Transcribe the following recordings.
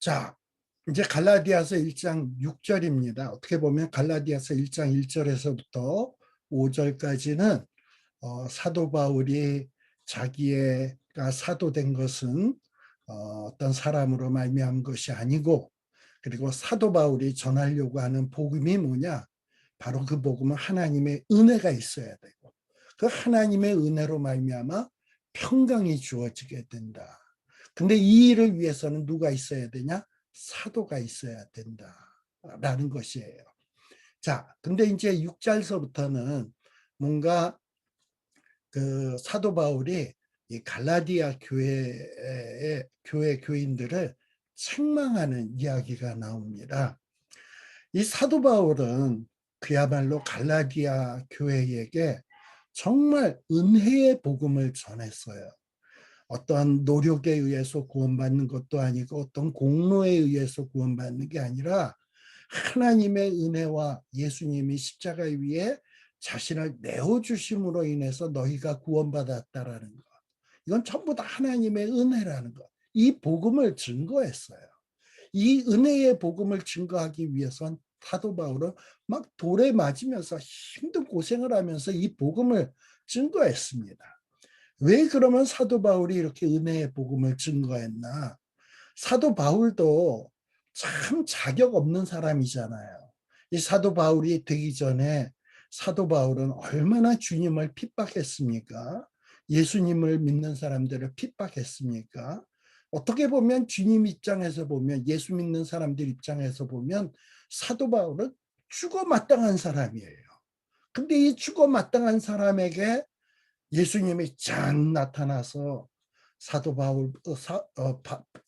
자, 이제 갈라디아서 1장 6절입니다. 어떻게 보면 갈라디아서 1장 1절에서부터 5절까지는 사도 바울이 자기가 사도된 것은 어떤 사람으로 말미암은 것이 아니고, 그리고 사도 바울이 전하려고 하는 복음이 뭐냐? 바로 그 복음은 하나님의 은혜가 있어야 되고, 그 하나님의 은혜로 말미암아 평강이 주어지게 된다. 근데 이 일을 위해서는 누가 있어야 되냐? 사도가 있어야 된다라는 것이에요. 자, 근데 이제 6절서부터는 뭔가 그 사도 바울이 이 갈라디아 교회 교인들을 책망하는 이야기가 나옵니다. 이 사도 바울은 그야말로 갈라디아 교회에게 정말 은혜의 복음을 전했어요. 어떠한 노력에 의해서 구원받는 것도 아니고 어떤 공로에 의해서 구원받는 게 아니라 하나님의 은혜와 예수님이 십자가 위에 자신을 내어주심으로 인해서 너희가 구원받았다라는 것. 이건 전부 다 하나님의 은혜라는 것. 이 복음을 증거했어요. 이 은혜의 복음을 증거하기 위해선 사도 바울은 막 돌에 맞으면서 힘든 고생을 하면서 이 복음을 증거했습니다. 왜 그러면 사도 바울이 이렇게 은혜의 복음을 증거했나? 사도 바울도 참 자격 없는 사람이잖아요. 이 사도 바울이 되기 전에 사도 바울은 얼마나 주님을 핍박했습니까? 예수님을 믿는 사람들을 핍박했습니까? 어떻게 보면 주님 입장에서 보면, 예수 믿는 사람들 입장에서 보면 사도 바울은 죽어 마땅한 사람이에요. 근데 이 죽어 마땅한 사람에게 예수님이 짠 나타나서 사도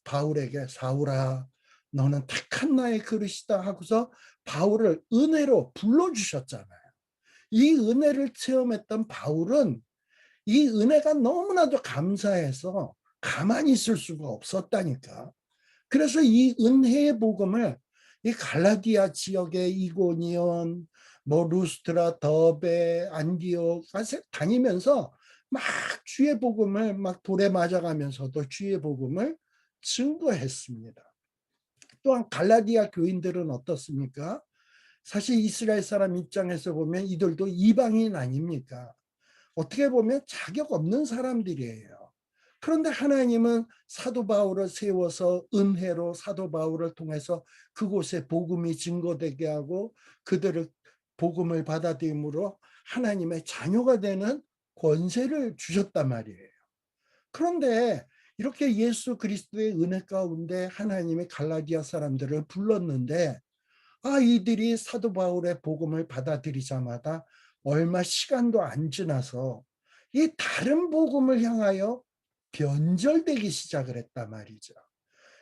바울에게 사울아 너는 택한 나의 그릇이다 하고서 바울을 은혜로 불러주셨잖아요. 이 은혜를 체험했던 바울은 이 은혜가 너무나도 감사해서 가만히 있을 수가 없었다니까. 그래서 이 은혜의 복음을 이 갈라디아 지역의 이고니온, 뭐 루스트라, 더베, 안디옥 다니면서 막 주의 복음을 막 돌에 맞아가면서도 주의 복음을 증거했습니다. 또한 갈라디아 교인들은 어떻습니까? 사실 이스라엘 사람 입장에서 보면 이들도 이방인 아닙니까? 어떻게 보면 자격 없는 사람들이에요. 그런데 하나님은 사도 바울을 세워서 은혜로 사도 바울을 통해서 그곳에 복음이 증거되게 하고 그들을 복음을 받아들임으로 하나님의 자녀가 되는 권세를 주셨단 말이에요. 그런데 이렇게 예수 그리스도의 은혜 가운데 하나님의 갈라디아 사람들을 불렀는데 이들이 사도 바울의 복음을 받아들이자마자 얼마 시간도 안 지나서 이 다른 복음을 향하여 변절되기 시작을 했단 말이죠.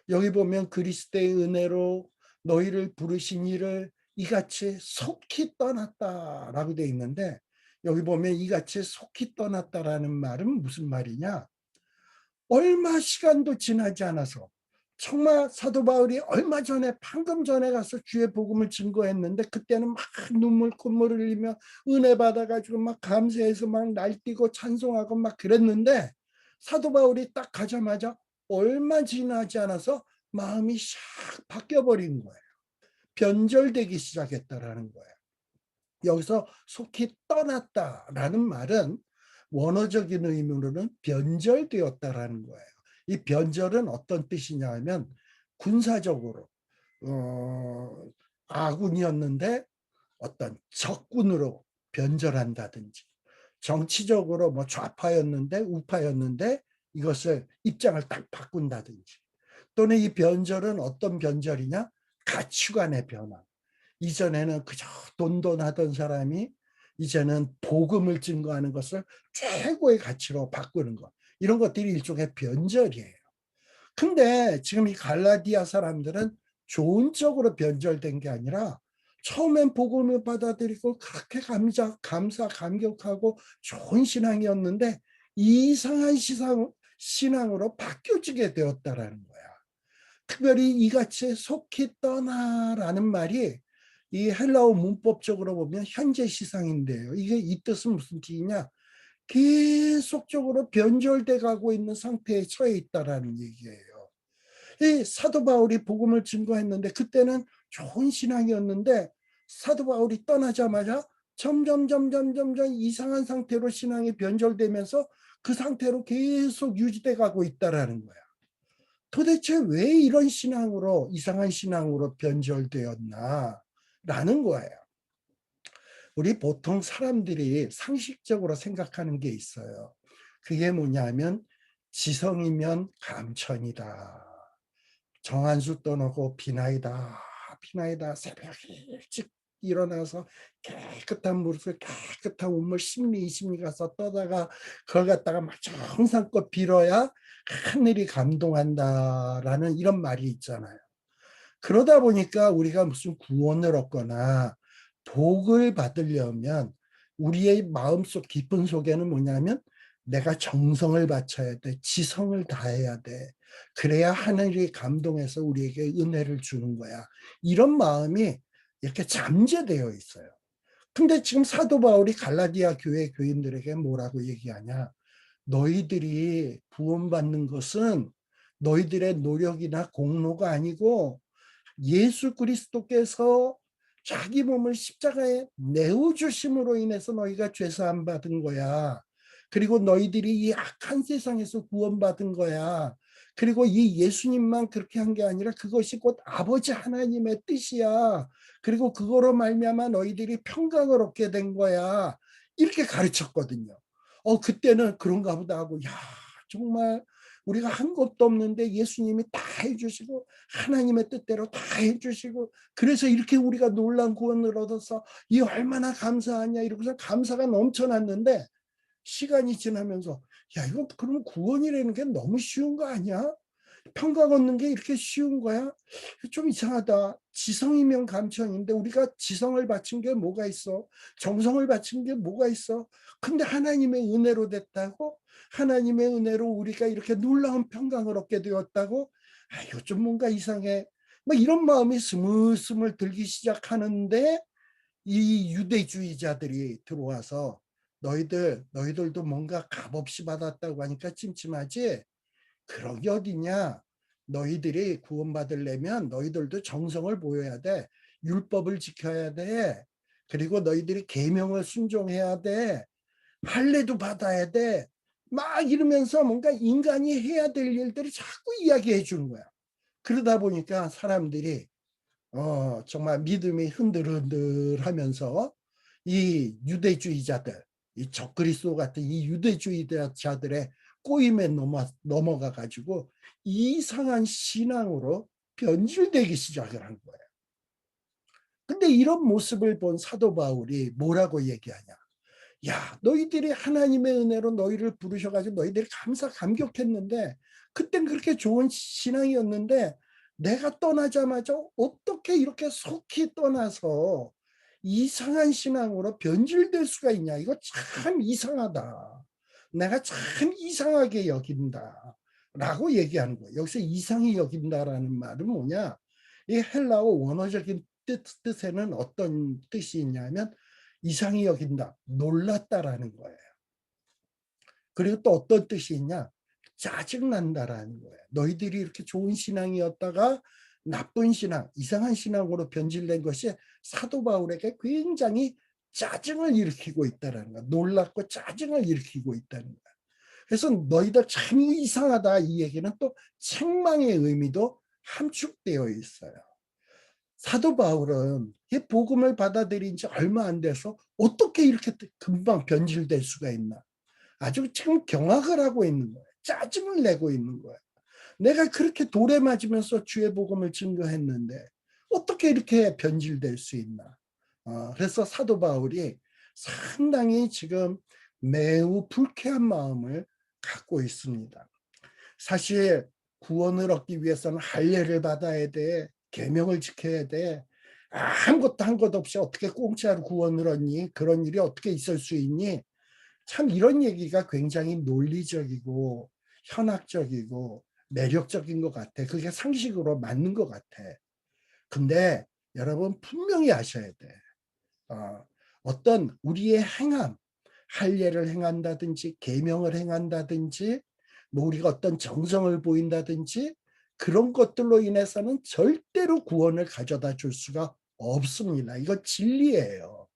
여기 보면 그리스도의 은혜로 너희를 부르신 이를 이같이 속히 떠났다라고 되어 있는데, 여기 보면 이같이 속히 떠났다라는 말은 무슨 말이냐? 얼마 시간도 지나지 않아서 정말 사도 바울이 얼마 전에 방금 전에 가서 주의 복음을 증거했는데 그때는 막 눈물 콧물 흘리며 은혜 받아가지고 막 감사해서 막 날뛰고 찬송하고 막 그랬는데 사도 바울이 딱 가자마자 얼마 지나지 않아서 마음이 샥 바뀌어버린 거예요. 변절되기 시작했다라는 거예요. 여기서 속히 떠났다라는 말은 원어적인 의미로는 변절되었다라는 거예요. 이 변절은 어떤 뜻이냐 하면 군사적으로 아군이었는데 어떤 적군으로 변절한다든지, 정치적으로 뭐 좌파였는데 우파였는데 이것을 입장을 딱 바꾼다든지, 또는 이 변절은 어떤 변절이냐? 가치관의 변화. 이전에는 그저 돈돈하던 사람이 이제는 복음을 증거하는 것을 최고의 가치로 바꾸는 것. 이런 것들이 일종의 변절이에요. 근데 지금 이 갈라디아 사람들은 좋은 쪽으로 변절된 게 아니라 처음엔 복음을 받아들이고 그렇게 감격하고 좋은 신앙이었는데 이상한 신앙으로 바뀌어지게 되었다라는 거야. 특별히 이같이 속히 떠나라는 말이 이 헬라어 문법적으로 보면 현재 시상인데요. 이게 이 뜻은 무슨 뜻이냐? 계속적으로 변절돼 가고 있는 상태에 처해 있다라는 얘기예요. 이 사도 바울이 복음을 증거했는데 그때는 좋은 신앙이었는데 사도 바울이 떠나자마자 점점 이상한 상태로 신앙이 변절되면서 그 상태로 계속 유지돼 가고 있다라는 거야. 도대체 왜 이런 신앙으로 이상한 신앙으로 변절되었나 라는 거예요. 우리 보통 사람들이 상식적으로 생각하는 게 있어요. 그게 뭐냐면 지성이면 감천이다. 정한수 떠나고 비나이다. 비나이다. 새벽에 일찍 일어나서 깨끗한 물을 깨끗한 우물 10리 20리 가서 떠다가 그걸 갖다가 막 정성껏 빌어야 하늘이 감동한다라는 이런 말이 있잖아요. 그러다 보니까 우리가 무슨 구원을 얻거나 복을 받으려면 우리의 마음속 깊은 속에는 뭐냐면 내가 정성을 바쳐야 돼. 지성을 다해야 돼. 그래야 하늘이 감동해서 우리에게 은혜를 주는 거야. 이런 마음이 이렇게 잠재되어 있어요. 근데 지금 사도 바울이 갈라디아 교회 교인들에게 뭐라고 얘기하냐? 너희들이 구원받는 것은 너희들의 노력이나 공로가 아니고 예수 그리스도께서 자기 몸을 십자가에 내어주심으로 인해서 너희가 죄사함 받은 거야. 그리고 너희들이 이 악한 세상에서 구원받은 거야. 그리고 이 예수님만 그렇게 한 게 아니라 그것이 곧 아버지 하나님의 뜻이야. 그리고 그거로 말미암아 너희들이 평강을 얻게 된 거야. 이렇게 가르쳤거든요. 그때는 그런가 보다 하고, 야, 정말 우리가 한 것도 없는데 예수님이 다 해주시고 하나님의 뜻대로 다 해주시고 그래서 이렇게 우리가 놀라운 구원을 얻어서 이 얼마나 감사하냐 이러고서 감사가 넘쳐났는데 시간이 지나면서 야, 이거 그러면 구원이라는 게 너무 쉬운 거 아니야? 평강 얻는 게 이렇게 쉬운 거야? 좀 이상하다. 지성이면 감천인데 우리가 지성을 바친 게 뭐가 있어? 정성을 바친 게 뭐가 있어? 근데 하나님의 은혜로 됐다고? 하나님의 은혜로 우리가 이렇게 놀라운 평강을 얻게 되었다고? 아, 이거 좀 뭔가 이상해. 뭐 이런 마음이 스물스물 들기 시작하는데 이 유대주의자들이 들어와서 너희들도 뭔가 값없이 받았다고 하니까 찜찜하지? 그런 게 어디냐? 너희들이 구원받으려면 너희들도 정성을 보여야 돼. 율법을 지켜야 돼. 그리고 너희들이 계명을 순종해야 돼. 할례도 받아야 돼. 막 이러면서 뭔가 인간이 해야 될 일들을 자꾸 이야기해 주는 거야. 그러다 보니까 사람들이 정말 믿음이 흔들흔들하면서 이 유대주의자들, 이 적그리스도 같은 이 유대주의자들의 꼬임에 넘어가 가지고 이상한 신앙으로 변질되기 시작을 한 거예요. 근데 이런 모습을 본 사도 바울이 뭐라고 얘기하냐? 야, 너희들이 하나님의 은혜로 너희를 부르셔가지고 너희들이 감격했는데 그땐 그렇게 좋은 신앙이었는데 내가 떠나자마자 어떻게 이렇게 속히 떠나서 이상한 신앙으로 변질될 수가 있냐? 이거 참 이상하다. 내가 참 이상하게 여긴다. 라고 얘기하는 거예요. 여기서 이상히 여긴다라는 말은 뭐냐? 이 헬라어 원어적인 뜻에는 어떤 뜻이 있냐면 이상히 여긴다, 놀랐다라는 거예요. 그리고 또 어떤 뜻이 있냐? 짜증난다라는 거예요. 너희들이 이렇게 좋은 신앙이었다가 나쁜 신앙, 이상한 신앙으로 변질된 것이 사도 바울에게 굉장히 짜증을 일으키고 있다는 거야. 놀랍고 짜증을 일으키고 있다는 거야. 그래서 너희들 참 이상하다 이 얘기는 또 책망의 의미도 함축되어 있어요. 사도 바울은 이 복음을 받아들인 지 얼마 안 돼서 어떻게 이렇게 금방 변질될 수가 있나? 아주 지금 경악을 하고 있는 거예요. 짜증을 내고 있는 거예요. 내가 그렇게 돌에 맞으면서 주의 복음을 증거했는데 어떻게 이렇게 변질될 수 있나? 그래서 사도 바울이 상당히 지금 매우 불쾌한 마음을 갖고 있습니다. 사실 구원을 얻기 위해서는 할례를 받아야 돼. 계명을 지켜야 돼. 아무것도 한 것 없이 어떻게 공짜로 구원을 얻니? 그런 일이 어떻게 있을 수 있니? 참 이런 얘기가 굉장히 논리적이고 현학적이고 매력적인 것 같아. 그게 상식으로 맞는 것 같아. 근데 여러분 분명히 아셔야 돼. 어떤 우리의 행함, 할례를 행한다든지 계명을 행한다든지 뭐 우리가 어떤 정성을 보인다든지 그런 것들로 인해서는 절대로 구원을 가져다 줄 수가 없습니다. 이거 진리예요.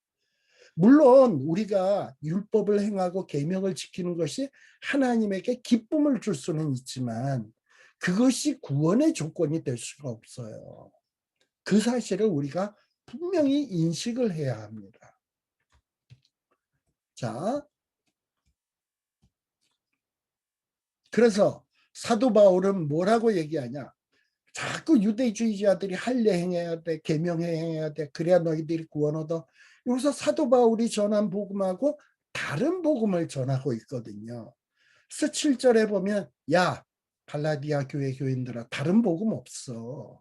물론 우리가 율법을 행하고 계명을 지키는 것이 하나님에게 기쁨을 줄 수는 있지만 그것이 구원의 조건이 될 수가 없어요. 그 사실을 우리가 분명히 인식을 해야 합니다. 자, 그래서 사도 바울은 뭐라고 얘기하냐? 자꾸 유대주의자들이 할례 행해야 돼, 계명 행해야 돼, 그래야 너희들이 구원 얻어. 여기서 사도 바울이 전한 복음하고 다른 복음을 전하고 있거든요. 그래서 7절에 보면 야 갈라디아 교회 교인들아 다른 복음 없어.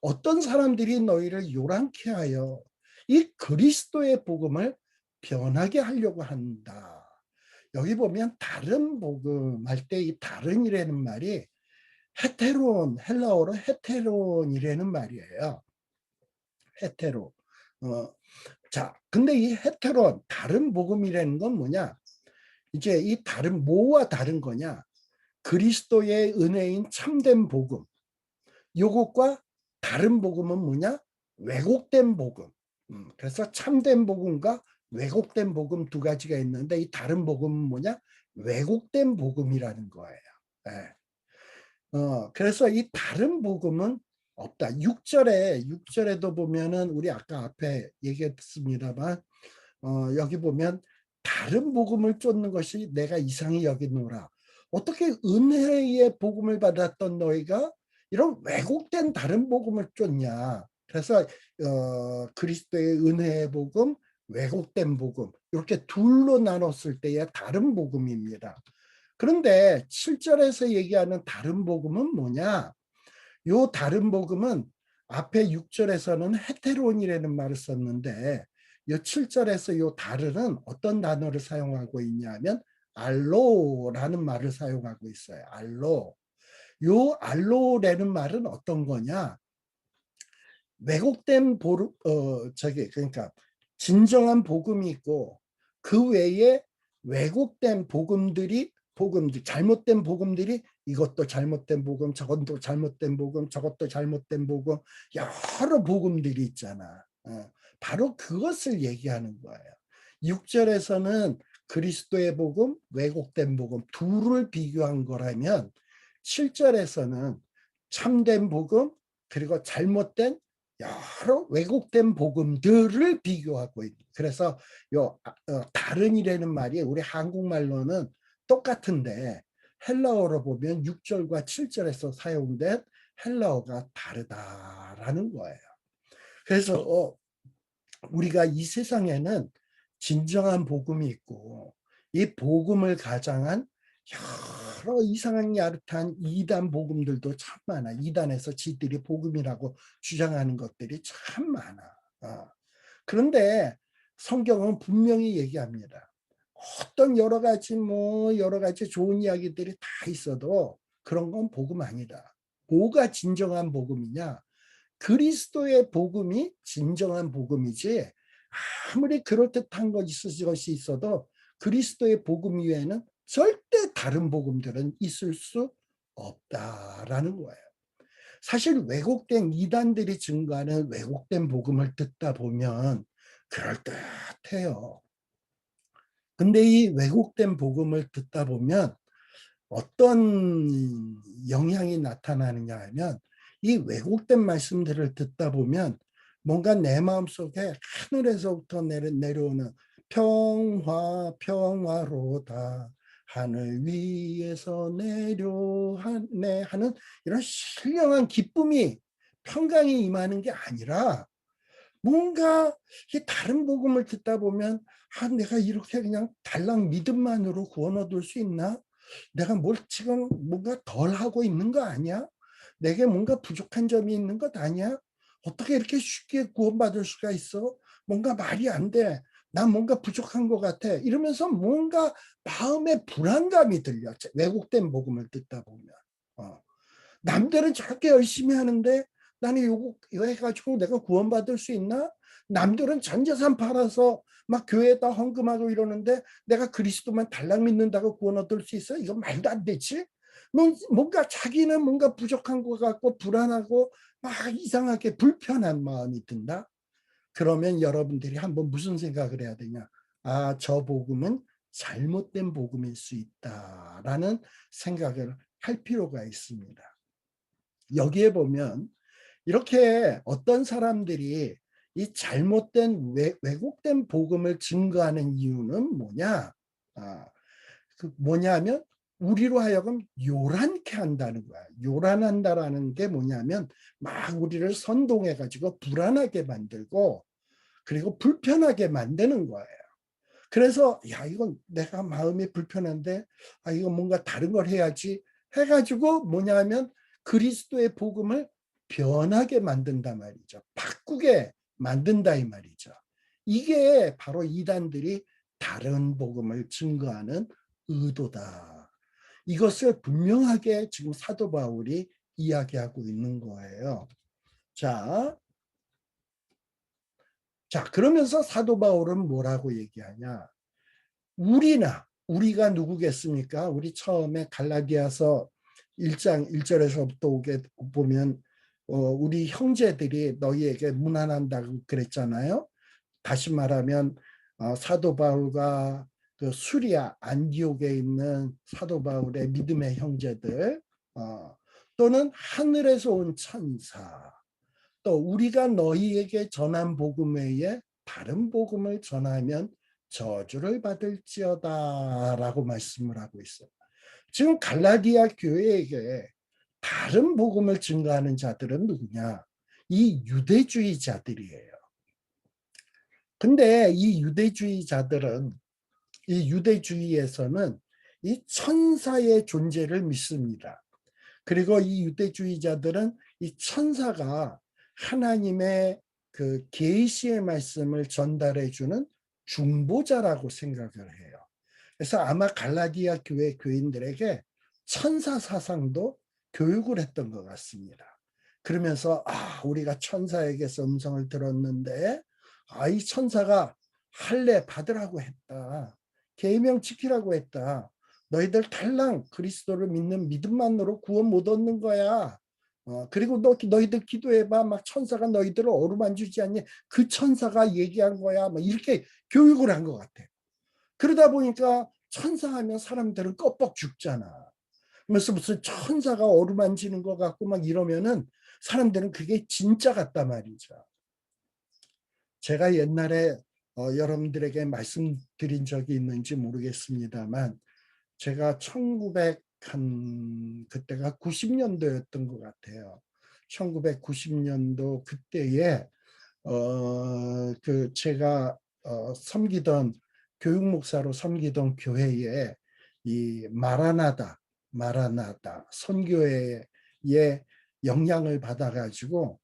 어떤 사람들이 너희를 요란케 하여 이 그리스도의 복음을 변하게 하려고 한다. 여기 보면 다른 복음 할 때 이 다른이라는 말이 헤테론, 헬라어로 헤테론이라는 말이에요. 헤테로. 자, 근데 이 헤테론, 다른 복음이라는 건 뭐냐? 이제 이 다른, 뭐와 다른 거냐? 그리스도의 은혜인 참된 복음. 요것과 다른 복음은 뭐냐? 왜곡된 복음. 그래서 참된 복음과 왜곡된 복음 두 가지가 있는데 이 다른 복음은 뭐냐? 왜곡된 복음이라는 거예요. 네. 그래서 이 다른 복음은 없다. 6절에도 보면은 우리 아까 앞에 얘기했습니다만 여기 보면 다른 복음을 쫓는 것이 내가 이상히 여기노라. 어떻게 은혜의 복음을 받았던 너희가 이런 왜곡된 다른 복음을 쫓냐. 그래서 그리스도의 은혜의 복음, 왜곡된 복음 이렇게 둘로 나눴을 때의 다른 복음입니다. 그런데 7절에서 얘기하는 다른 복음은 뭐냐? 요 다른 복음은 앞에 6절에서는 헤테론이라는 말을 썼는데 요 7절에서 요 다른은 어떤 단어를 사용하고 있냐면 알로라는 말을 사용하고 있어요. 알로. 요 알로라는 말은 어떤 거냐? 왜곡된 그러니까 진정한 복음이 있고 그 외에 왜곡된 복음들 잘못된 복음들이 이것도 잘못된 복음, 저것도 잘못된 복음, 저것도 잘못된 복음, 여러 복음들이 있잖아. 바로 그것을 얘기하는 거예요. 6절에서는 그리스도의 복음, 왜곡된 복음 둘을 비교한 거라면 7절에서는 참된 복음 그리고 잘못된 여러 왜곡된 복음들을 비교하고 있는. 그래서 다른이라는 말이 우리 한국말로는 똑같은데 헬라어로 보면 6절과 7절에서 사용된 헬라어가 다르다라는 거예요. 그래서 우리가 이 세상에는 진정한 복음이 있고 이 복음을 가장한 여러 이상한 야릇한 이단 복음들도 참 많아. 이단에서 지들이 복음이라고 주장하는 것들이 참 많아. 그런데 성경은 분명히 얘기합니다. 어떤 여러 가지 좋은 이야기들이 다 있어도 그런 건 복음 아니다. 뭐가 진정한 복음이냐? 그리스도의 복음이 진정한 복음이지 아무리 그럴듯한 것이 있어도 그리스도의 복음 이외에는 절대 다른 복음들은 있을 수 없다라는 거예요. 사실 왜곡된 이단들이 증거하는 왜곡된 복음을 듣다 보면 그럴듯해요. 근데 이 왜곡된 복음을 듣다 보면 어떤 영향이 나타나느냐 하면 이 왜곡된 말씀들을 듣다 보면 뭔가 내 마음속에 하늘에서부터 내려오는 평화로다 하늘 위에서 내려하네 하는 이런 신령한 기쁨이 평강이 임하는 게 아니라 뭔가 다른 복음을 듣다 보면 내가 이렇게 그냥 달랑 믿음만으로 구원 얻을 수 있나? 내가 지금 뭔가 덜 하고 있는 거 아니야? 내게 뭔가 부족한 점이 있는 것 아니야? 어떻게 이렇게 쉽게 구원받을 수가 있어? 뭔가 말이 안 돼. 난 뭔가 부족한 것 같아. 이러면서 뭔가 마음에 불안감이 들려. 왜곡된 복음을 듣다 보면. 남들은 저렇게 열심히 하는데 나는 이거 해가지고 내가 구원받을 수 있나? 남들은 전 재산 팔아서 막 교회에다 헌금하고 이러는데 내가 그리스도만 달랑 믿는다고 구원 얻을 수 있어? 이건 말도 안 되지? 뭔가 자기는 뭔가 부족한 것 같고 불안하고 막 이상하게 불편한 마음이 든다. 그러면 여러분들이 한번 무슨 생각을 해야 되냐? 아, 저 복음은 잘못된 복음일 수 있다라는 생각을 할 필요가 있습니다. 여기에 보면 이렇게 어떤 사람들이 이 잘못된 왜곡된 복음을 증거하는 이유는 뭐냐? 뭐냐면 우리로 하여금 요란케 한다는 거야. 요란한다라는 게 뭐냐면 막 우리를 선동해 가지고 불안하게 만들고 그리고 불편하게 만드는 거예요. 그래서 야, 이건 내가 마음이 불편한데 이거 뭔가 다른 걸 해야지 해가지고 뭐냐면 그리스도의 복음을 변하게 만든다 말이죠. 바꾸게 만든다 이 말이죠. 이게 바로 이단들이 다른 복음을 증거하는 의도다. 이것을 분명하게 지금 사도 바울이 이야기하고 있는 거예요. 자, 그러면서 사도 바울은 뭐라고 얘기하냐? 우리가 누구겠습니까? 우리 처음에 갈라디아서 1장 1절에서부터 오게 보면 우리 형제들이 너희에게 문안한다고 그랬잖아요. 다시 말하면 사도 바울과 그 수리아 안디옥에 있는 사도 바울의 믿음의 형제들 또는 하늘에서 온 천사 또 우리가 너희에게 전한 복음 외에 다른 복음을 전하면 저주를 받을지어다 라고 말씀을 하고 있어요. 지금 갈라디아 교회에게 다른 복음을 증거하는 자들은 누구냐? 이 유대주의자들이에요. 근데 이 유대주의에서는 이 천사의 존재를 믿습니다. 그리고 이 유대주의자들은 이 천사가 하나님의 그 계시의 말씀을 전달해 주는 중보자라고 생각을 해요. 그래서 아마 갈라디아 교회 교인들에게 천사 사상도 교육을 했던 것 같습니다. 그러면서 우리가 천사에게서 음성을 들었는데 이 천사가 할례 받으라고 했다. 계명 지키라고 했다. 너희들 달랑 그리스도를 믿는 믿음만으로 구원 못 얻는 거야. 그리고 너희들 기도해봐. 막 천사가 너희들을 어루만지지 않니? 그 천사가 얘기한 거야. 막 이렇게 교육을 한 것 같아. 그러다 보니까 천사하면 사람들은 껍벅 죽잖아. 그래서 무슨 천사가 어루만지는 것 같고 막 이러면은 사람들은 그게 진짜 같단 말이죠. 제가 옛날에 여러분들에게 말씀드린 적이 있는지 모르겠습니다만 제가 그때가 90년도였던 것 같아요. 1990년도 그때에 제가 섬기던 교육 목사로 섬기던 교회에 이 마라나다 선교회의 영향을 받아가지고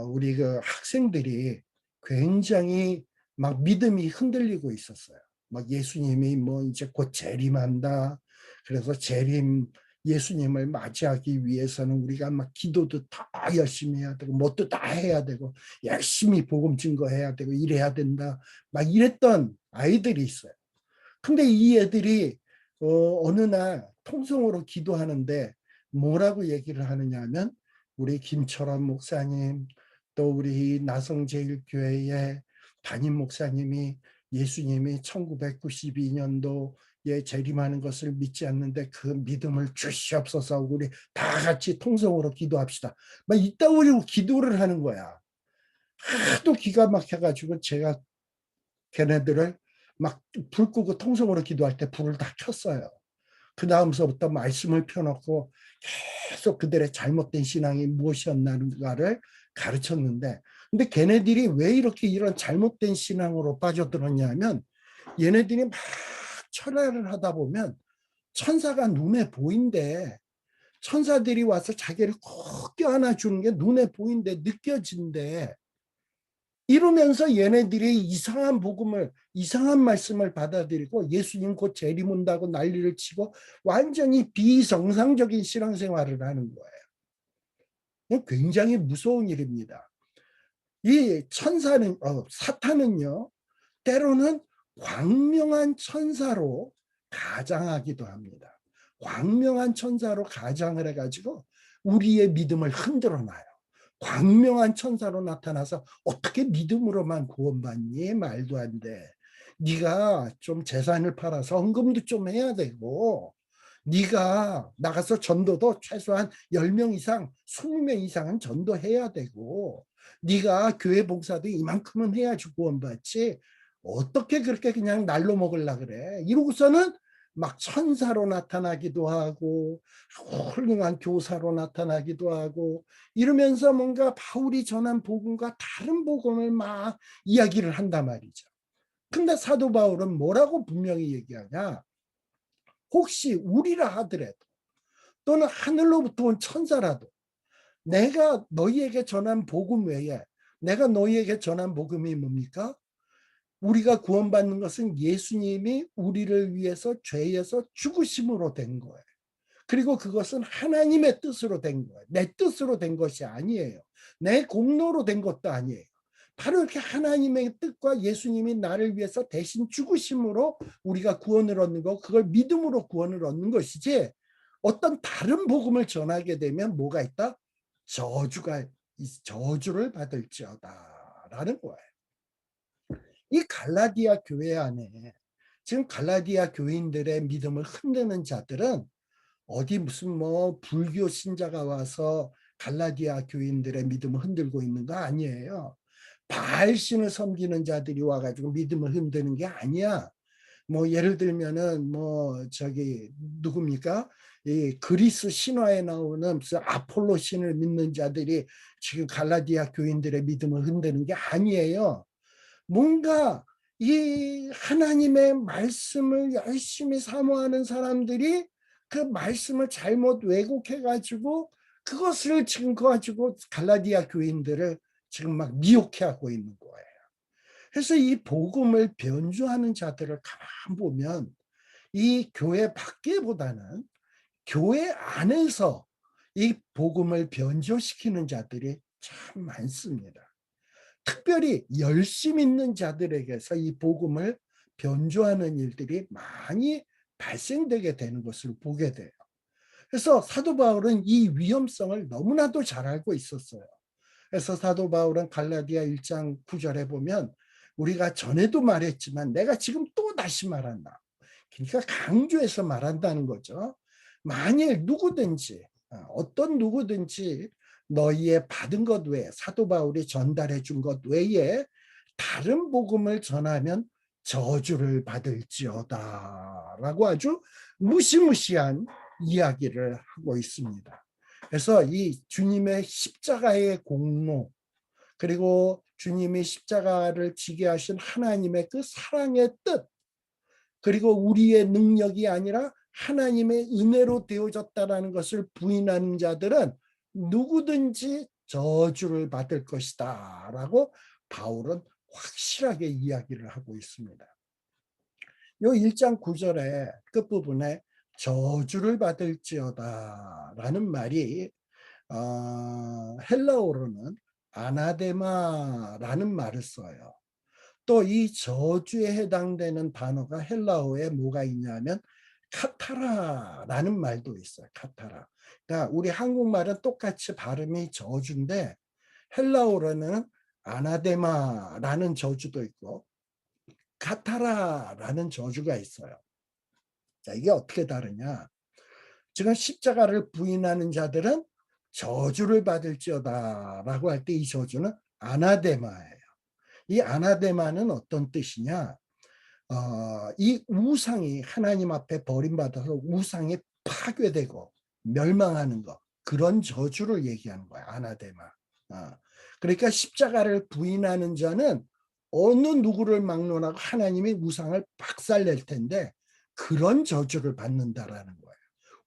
우리 그 학생들이 굉장히 막 믿음이 흔들리고 있었어요. 막 예수님이 뭐 이제 곧 재림한다. 그래서 예수님을 맞이하기 위해서는 우리가 막 기도도 다 열심히 해야 되고 뭣도 다 해야 되고 열심히 복음 증거해야 되고 이래야 된다. 막 이랬던 아이들이 있어요. 근데 이 애들이 어느 날 통성으로 기도하는데 뭐라고 얘기를 하느냐 하면 우리 김철원 목사님 또 우리 나성제일교회의 담임 목사님이 예수님이 1992년도에 재림하는 것을 믿지 않는데 그 믿음을 주시옵소서 우리 다 같이 통성으로 기도합시다. 막 이따위로 기도를 하는 거야. 하도 기가 막혀가지고 제가 걔네들을 막 불 끄고 통성으로 기도할 때 불을 다 켰어요. 그 다음서부터 말씀을 펴놓고 계속 그들의 잘못된 신앙이 무엇이었나를 가르쳤는데 근데 걔네들이 왜 이렇게 이런 잘못된 신앙으로 빠져들었냐면 얘네들이 막 철회를 하다 보면 천사가 눈에 보인대. 천사들이 와서 자기를 꼭 껴안아 주는 게 눈에 보인대 느껴진대. 이러면서 얘네들이 이상한 말씀을 받아들이고 예수님 곧 재림 온다고 난리를 치고 완전히 비정상적인 신앙생활을 하는 거예요. 굉장히 무서운 일입니다. 이 사탄은요, 때로는 광명한 천사로 가장하기도 합니다. 광명한 천사로 가장을 해가지고 우리의 믿음을 흔들어 놔요. 광명한 천사로 나타나서 어떻게 믿음으로만 구원받니? 말도 안 돼. 네가 좀 재산을 팔아서 헌금도 좀 해야 되고, 네가 나가서 전도도 최소한 10명 이상, 20명 이상은 전도해야 되고, 네가 교회 봉사도 이만큼은 해야지 구원받지. 어떻게 그렇게 그냥 날로 먹으려 그래? 이러고서는 막 천사로 나타나기도 하고 훌륭한 교사로 나타나기도 하고 이러면서 뭔가 바울이 전한 복음과 다른 복음을 막 이야기를 한단 말이죠. 근데 사도 바울은 뭐라고 분명히 얘기하냐? 혹시 우리라 하더라도 또는 하늘로부터 온 천사라도 내가 너희에게 전한 복음 외에 내가 너희에게 전한 복음이 뭡니까? 우리가 구원받는 것은 예수님이 우리를 위해서 죄에서 죽으심으로 된 거예요. 그리고 그것은 하나님의 뜻으로 된 거예요. 내 뜻으로 된 것이 아니에요. 내 공로로 된 것도 아니에요. 바로 이렇게 하나님의 뜻과 예수님이 나를 위해서 대신 죽으심으로 우리가 구원을 얻는 거, 그걸 믿음으로 구원을 얻는 것이지, 어떤 다른 복음을 전하게 되면 뭐가 있다? 저주를 받을지어다 라는 거예요. 이 갈라디아 교회 안에 지금 갈라디아 교인들의 믿음을 흔드는 자들은 어디 무슨 뭐 불교 신자가 와서 갈라디아 교인들의 믿음을 흔들고 있는 거 아니에요. 바알신을 섬기는 자들이 와가지고 믿음을 흔드는 게 아니야. 뭐 예를 들면은 뭐 저기 누굽니까? 이 그리스 신화에 나오는 무슨 아폴로 신을 믿는 자들이 지금 갈라디아 교인들의 믿음을 흔드는 게 아니에요. 뭔가 이 하나님의 말씀을 열심히 사모하는 사람들이 그 말씀을 잘못 왜곡해가지고 그것을 지금 가지고 갈라디아 교인들을 지금 막 미혹해하고 있는 거예요. 그래서 이 복음을 변주하는 자들을 가만 보면 이 교회 밖에보다는 교회 안에서 이 복음을 변조시키는 자들이 참 많습니다. 특별히 열심 있는 자들에게서 이 복음을 변조하는 일들이 많이 발생되게 되는 것을 보게 돼요. 그래서 사도 바울은 이 위험성을 너무나도 잘 알고 있었어요. 그래서 사도 바울은 갈라디아 1장 9절에 보면 우리가 전에도 말했지만 내가 지금 또 다시 말한다. 그러니까 강조해서 말한다는 거죠. 만일 누구든지 어떤 누구든지 너희의 받은 것 외에 사도 바울이 전달해 준 것 외에 다른 복음을 전하면 저주를 받을지어다 라고 아주 무시무시한 이야기를 하고 있습니다. 그래서 이 주님의 십자가의 공로 그리고 주님이 십자가를 지게 하신 하나님의 그 사랑의 뜻 그리고 우리의 능력이 아니라 하나님의 은혜로 되어졌다라는 것을 부인하는 자들은 누구든지 저주를 받을 것이다 라고 바울은 확실하게 이야기를 하고 있습니다. 요 1장 9절의 끝부분에 저주를 받을지어다 라는 말이 헬라어로는 아나데마라는 말을 써요. 또 이 저주에 해당되는 단어가 헬라어에 뭐가 있냐면 카타라라는 말도 있어요. 카타라. 그러니까 우리 한국말은 똑같이 발음이 저주인데 헬라어로는 아나데마라는 저주도 있고 카타라라는 저주가 있어요. 자, 이게 어떻게 다르냐? 지금 십자가를 부인하는 자들은 저주를 받을지어다라고 할 때 이 저주는 아나데마예요. 이 아나데마는 어떤 뜻이냐? 이 우상이 하나님 앞에 버림받아서 우상이 파괴되고 멸망하는 것 그런 저주를 얘기하는 거야. 아나데마. 그러니까 십자가를 부인하는 자는 어느 누구를 막론하고 하나님이 우상을 박살낼 텐데 그런 저주를 받는다라는 거예요.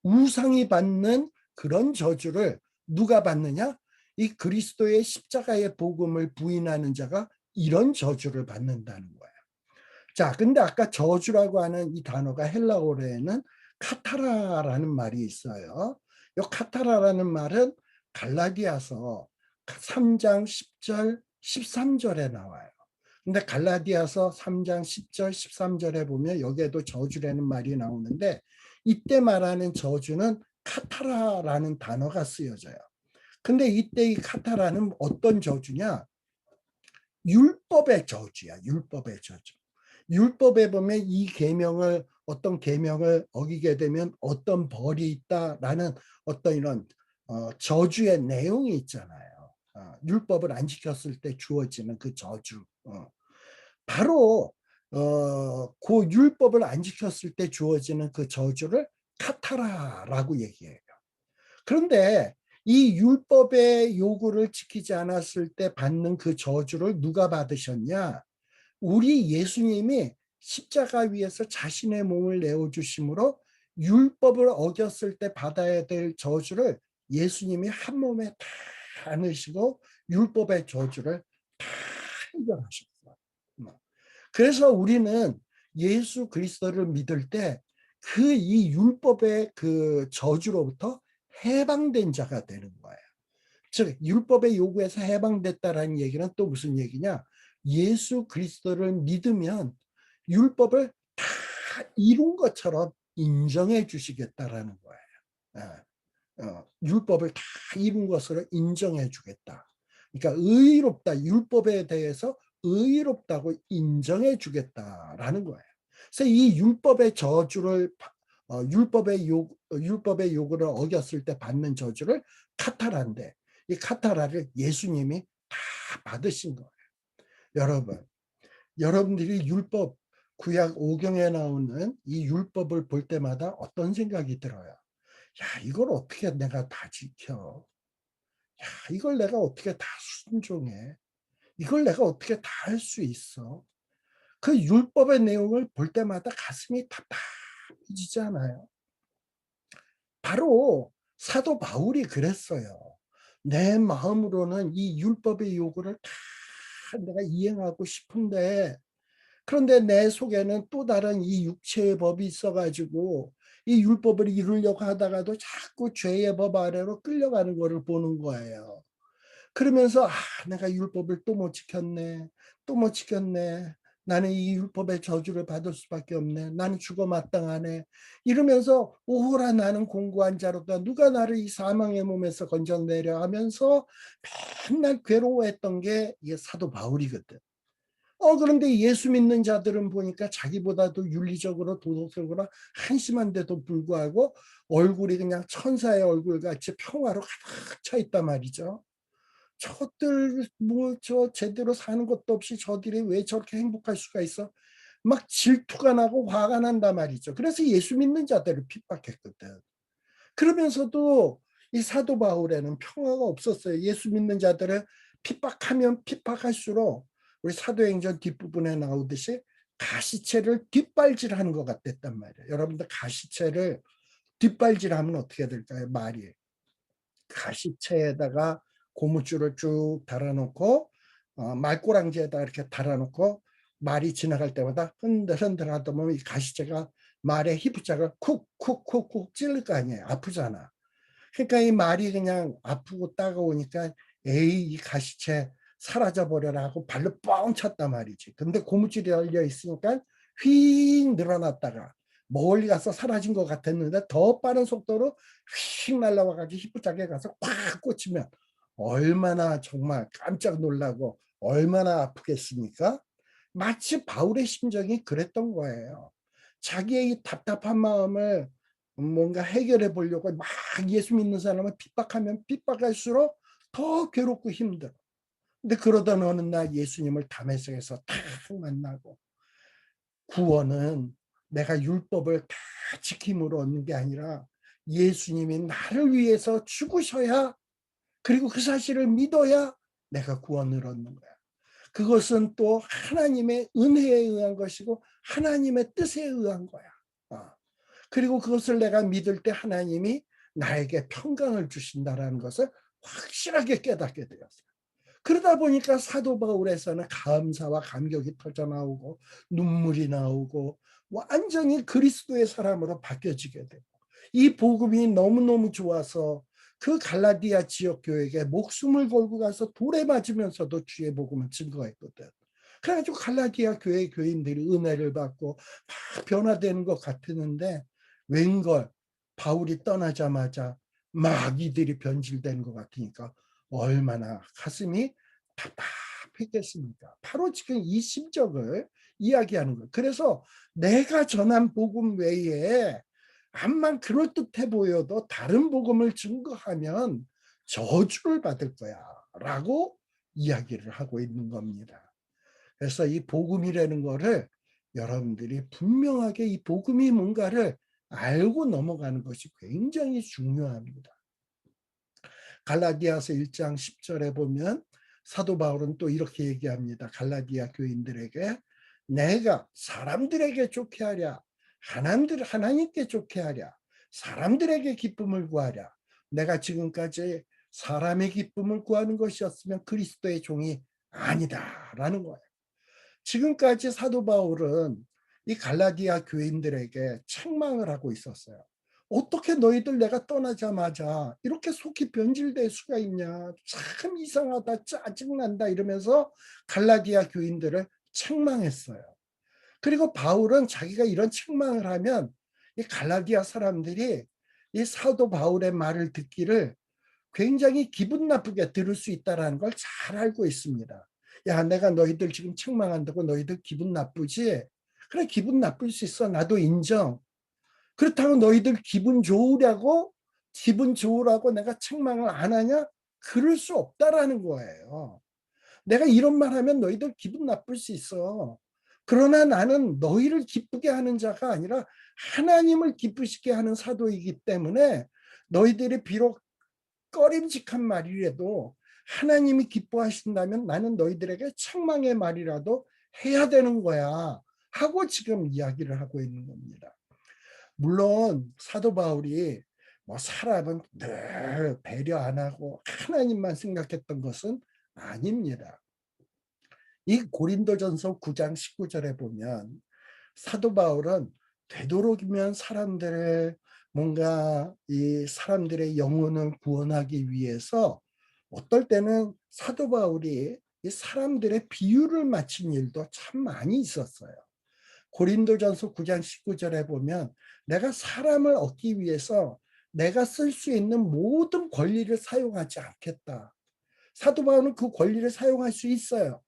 우상이 받는 그런 저주를 누가 받느냐? 이 그리스도의 십자가의 복음을 부인하는 자가 이런 저주를 받는다는 거예요. 자, 근데 아까 저주라고 하는 이 단어가 헬라어로에는 카타라라는 말이 있어요. 이 카타라라는 말은 갈라디아서 3장 10절, 13절에 나와요. 근데 갈라디아서 3장 10절, 13절에 보면 여기에도 저주라는 말이 나오는데 이때 말하는 저주는 카타라라는 단어가 쓰여져요. 근데 이때 이 카타라는 어떤 저주냐? 율법의 저주야. 율법의 저주. 율법에 보면 이 계명을 어떤 계명을 어기게 되면 어떤 벌이 있다라는 어떤 이런 저주의 내용이 있잖아요. 율법을 안 지켰을 때 주어지는 그 저주. 바로 그 율법을 안 지켰을 때 주어지는 그 저주를 카타라라고 얘기해요. 그런데 이 율법의 요구를 지키지 않았을 때 받는 그 저주를 누가 받으셨냐? 우리 예수님이 십자가 위에서 자신의 몸을 내어주심으로 율법을 어겼을 때 받아야 될 저주를 예수님이 한 몸에 다 안으시고 율법의 저주를 다 해결하셨어요. 그래서 우리는 예수 그리스도를 믿을 때 그 이 율법의 그 저주로부터 해방된 자가 되는 거예요. 즉 율법의 요구에서 해방됐다라는 얘기는 또 무슨 얘기냐? 예수 그리스도를 믿으면 율법을 다 이룬 것처럼 인정해 주시겠다라는 거예요. 율법을 다 이룬 것으로 인정해 주겠다. 그러니까 의롭다. 율법에 대해서 의롭다고 인정해 주겠다라는 거예요. 그래서 이 율법의 저주를 율법의 요구를 어겼을 때 받는 저주를 카타라인데 이 카타라를 예수님이 다 받으신 거예요. 여러분들이 율법 구약 5경에 나오는 이 율법을 볼 때마다 어떤 생각이 들어요? 야, 이걸 어떻게 내가 다 지켜? 야, 이걸 내가 어떻게 다 순종해? 이걸 내가 어떻게 다 할 수 있어? 그 율법의 내용을 볼 때마다 가슴이 답답해지지 않아요? 바로 사도 바울이 그랬어요. 내 마음으로는 이 율법의 요구를 다 내가 이행하고 싶은데 그런데 내 속에는 또 다른 이 육체의 법이 있어가지고 이 율법을 이루려고 하다가도 자꾸 죄의 법 아래로 끌려가는 것을 보는 거예요. 그러면서 내가 율법을 또 못 지켰네. 또 못 지켰네. 나는 이 율법의 저주를 받을 수밖에 없네. 나는 죽어 마땅하네. 이러면서 오호라 나는 공고한 자로다. 누가 나를 이 사망의 몸에서 건져내려 하면서 맨날 괴로워했던 게 이게 사도 바울이거든. 그런데 예수 믿는 자들은 보니까 자기보다도 윤리적으로 도덕적으로 한심한데도 불구하고 얼굴이 그냥 천사의 얼굴같이 평화로 가득 차 있단 말이죠. 저들 뭐 저 제대로 사는 것도 없이 저들이 왜 저렇게 행복할 수가 있어? 막 질투가 나고 화가 난단 말이죠. 그래서 예수 믿는 자들을 핍박했거든. 그러면서도 이 사도 바울에는 평화가 없었어요. 예수 믿는 자들을 핍박하면 핍박할수록 우리 사도행전 뒷부분에 나오듯이 가시체를 뒷발질하는 것 같았단 말이에요. 여러분들 가시체를 뒷발질하면 어떻게 될까요? 말이 가시체에다가 고무줄을 쭉 달아놓고 말꼬랑지에다 이렇게 달아놓고 말이 지나갈 때마다 흔들흔들 하다 보면 이 가시체가 말의 히프짝을 쿡쿡쿡쿡 찔릴 거 아니에요. 아프잖아. 그러니까 이 말이 그냥 아프고 따가우니까 에이 이 가시체 사라져 버려라 하고 발로 뻥 쳤단 말이지. 근데 고무줄이 열려 있으니까 휙 늘어났다가 멀리 가서 사라진 것 같았는데 더 빠른 속도로 휙 날아와가지고 히프짝에 가서 꽉 꽂히면 얼마나 정말 깜짝 놀라고 얼마나 아프겠습니까? 마치 바울의 심정이 그랬던 거예요. 자기의 이 답답한 마음을 뭔가 해결해 보려고 막 예수 믿는 사람을 핍박하면 핍박할수록 더 괴롭고 힘들어. 근데 그러던 어느 날 예수님을 다메섹에서 탁 만나고 구원은 내가 율법을 다 지킴으로 얻는 게 아니라 예수님이 나를 위해서 죽으셔야 그리고 그 사실을 믿어야 내가 구원을 얻는 거야. 그것은 또 하나님의 은혜에 의한 것이고 하나님의 뜻에 의한 거야. 그리고 그것을 내가 믿을 때 하나님이 나에게 평강을 주신다라는 것을 확실하게 깨닫게 되었어요. 그러다 보니까 사도 바울에서는 감사와 감격이 터져 나오고 눈물이 나오고 완전히 그리스도의 사람으로 바뀌어지게 되고 이 복음이 너무너무 좋아서 그 갈라디아 지역 교회에 목숨을 걸고 가서 돌에 맞으면서도 주의 복음을 증거했거든. 그래가지고 갈라디아 교회 교인들이 은혜를 받고 막 변화되는 것 같았는데 웬걸 바울이 떠나자마자 막 이들이 변질되는 것 같으니까 얼마나 가슴이 답답했겠습니까? 바로 지금 이 심정을 이야기하는 거예요. 그래서 내가 전한 복음 외에 암만 그럴듯해 보여도 다른 복음을 증거하면 저주를 받을 거야 라고 이야기를 하고 있는 겁니다. 그래서 이 복음이라는 거를 여러분들이 분명하게 이 복음이 뭔가를 알고 넘어가는 것이 굉장히 중요합니다. 갈라디아서 1장 10절에 보면 사도 바울은 또 이렇게 얘기합니다. 갈라디아 교인들에게 내가 사람들에게 좋게 하랴 하나님께 좋게 하랴 사람들에게 기쁨을 구하랴 내가 지금까지 사람의 기쁨을 구하는 것이었으면 그리스도의 종이 아니다라는 거예요. 지금까지 사도 바울은 이 갈라디아 교인들에게 책망을 하고 있었어요. 어떻게 너희들 내가 떠나자마자 이렇게 속이 변질될 수가 있냐. 참 이상하다. 짜증난다. 이러면서 갈라디아 교인들을 책망했어요. 그리고 바울은 자기가 이런 책망을 하면 이 갈라디아 사람들이 이 사도 바울의 말을 듣기를 굉장히 기분 나쁘게 들을 수 있다는 걸 잘 알고 있습니다. 야, 내가 너희들 지금 책망한다고 너희들 기분 나쁘지? 그래, 기분 나쁠 수 있어. 나도 인정. 그렇다고 너희들 기분 좋으라고 내가 책망을 안 하냐? 그럴 수 없다라는 거예요. 내가 이런 말 하면 너희들 기분 나쁠 수 있어. 그러나 나는 너희를 기쁘게 하는 자가 아니라 하나님을 기쁘시게 하는 사도이기 때문에 너희들이 비록 꺼림직한 말이라도 하나님이 기뻐하신다면 나는 너희들에게 책망의 말이라도 해야 되는 거야 하고 지금 이야기를 하고 있는 겁니다. 물론 사도 바울이 뭐 사람은 늘 배려 안 하고 하나님만 생각했던 것은 아닙니다. 이 고린도전서 9장 19절에 보면 사도 바울은 되도록이면 사람들을 뭔가 이 사람들의 영혼을 구원하기 위해서 어떨 때는 사도 바울이 이 사람들의 비유를 맞춘 일도 참 많이 있었어요. 고린도전서 9장 19절에 보면 내가 사람을 얻기 위해서 내가 쓸 수 있는 모든 권리를 사용하지 않겠다. 사도 바울은 그 권리를 사용할 수 있어요.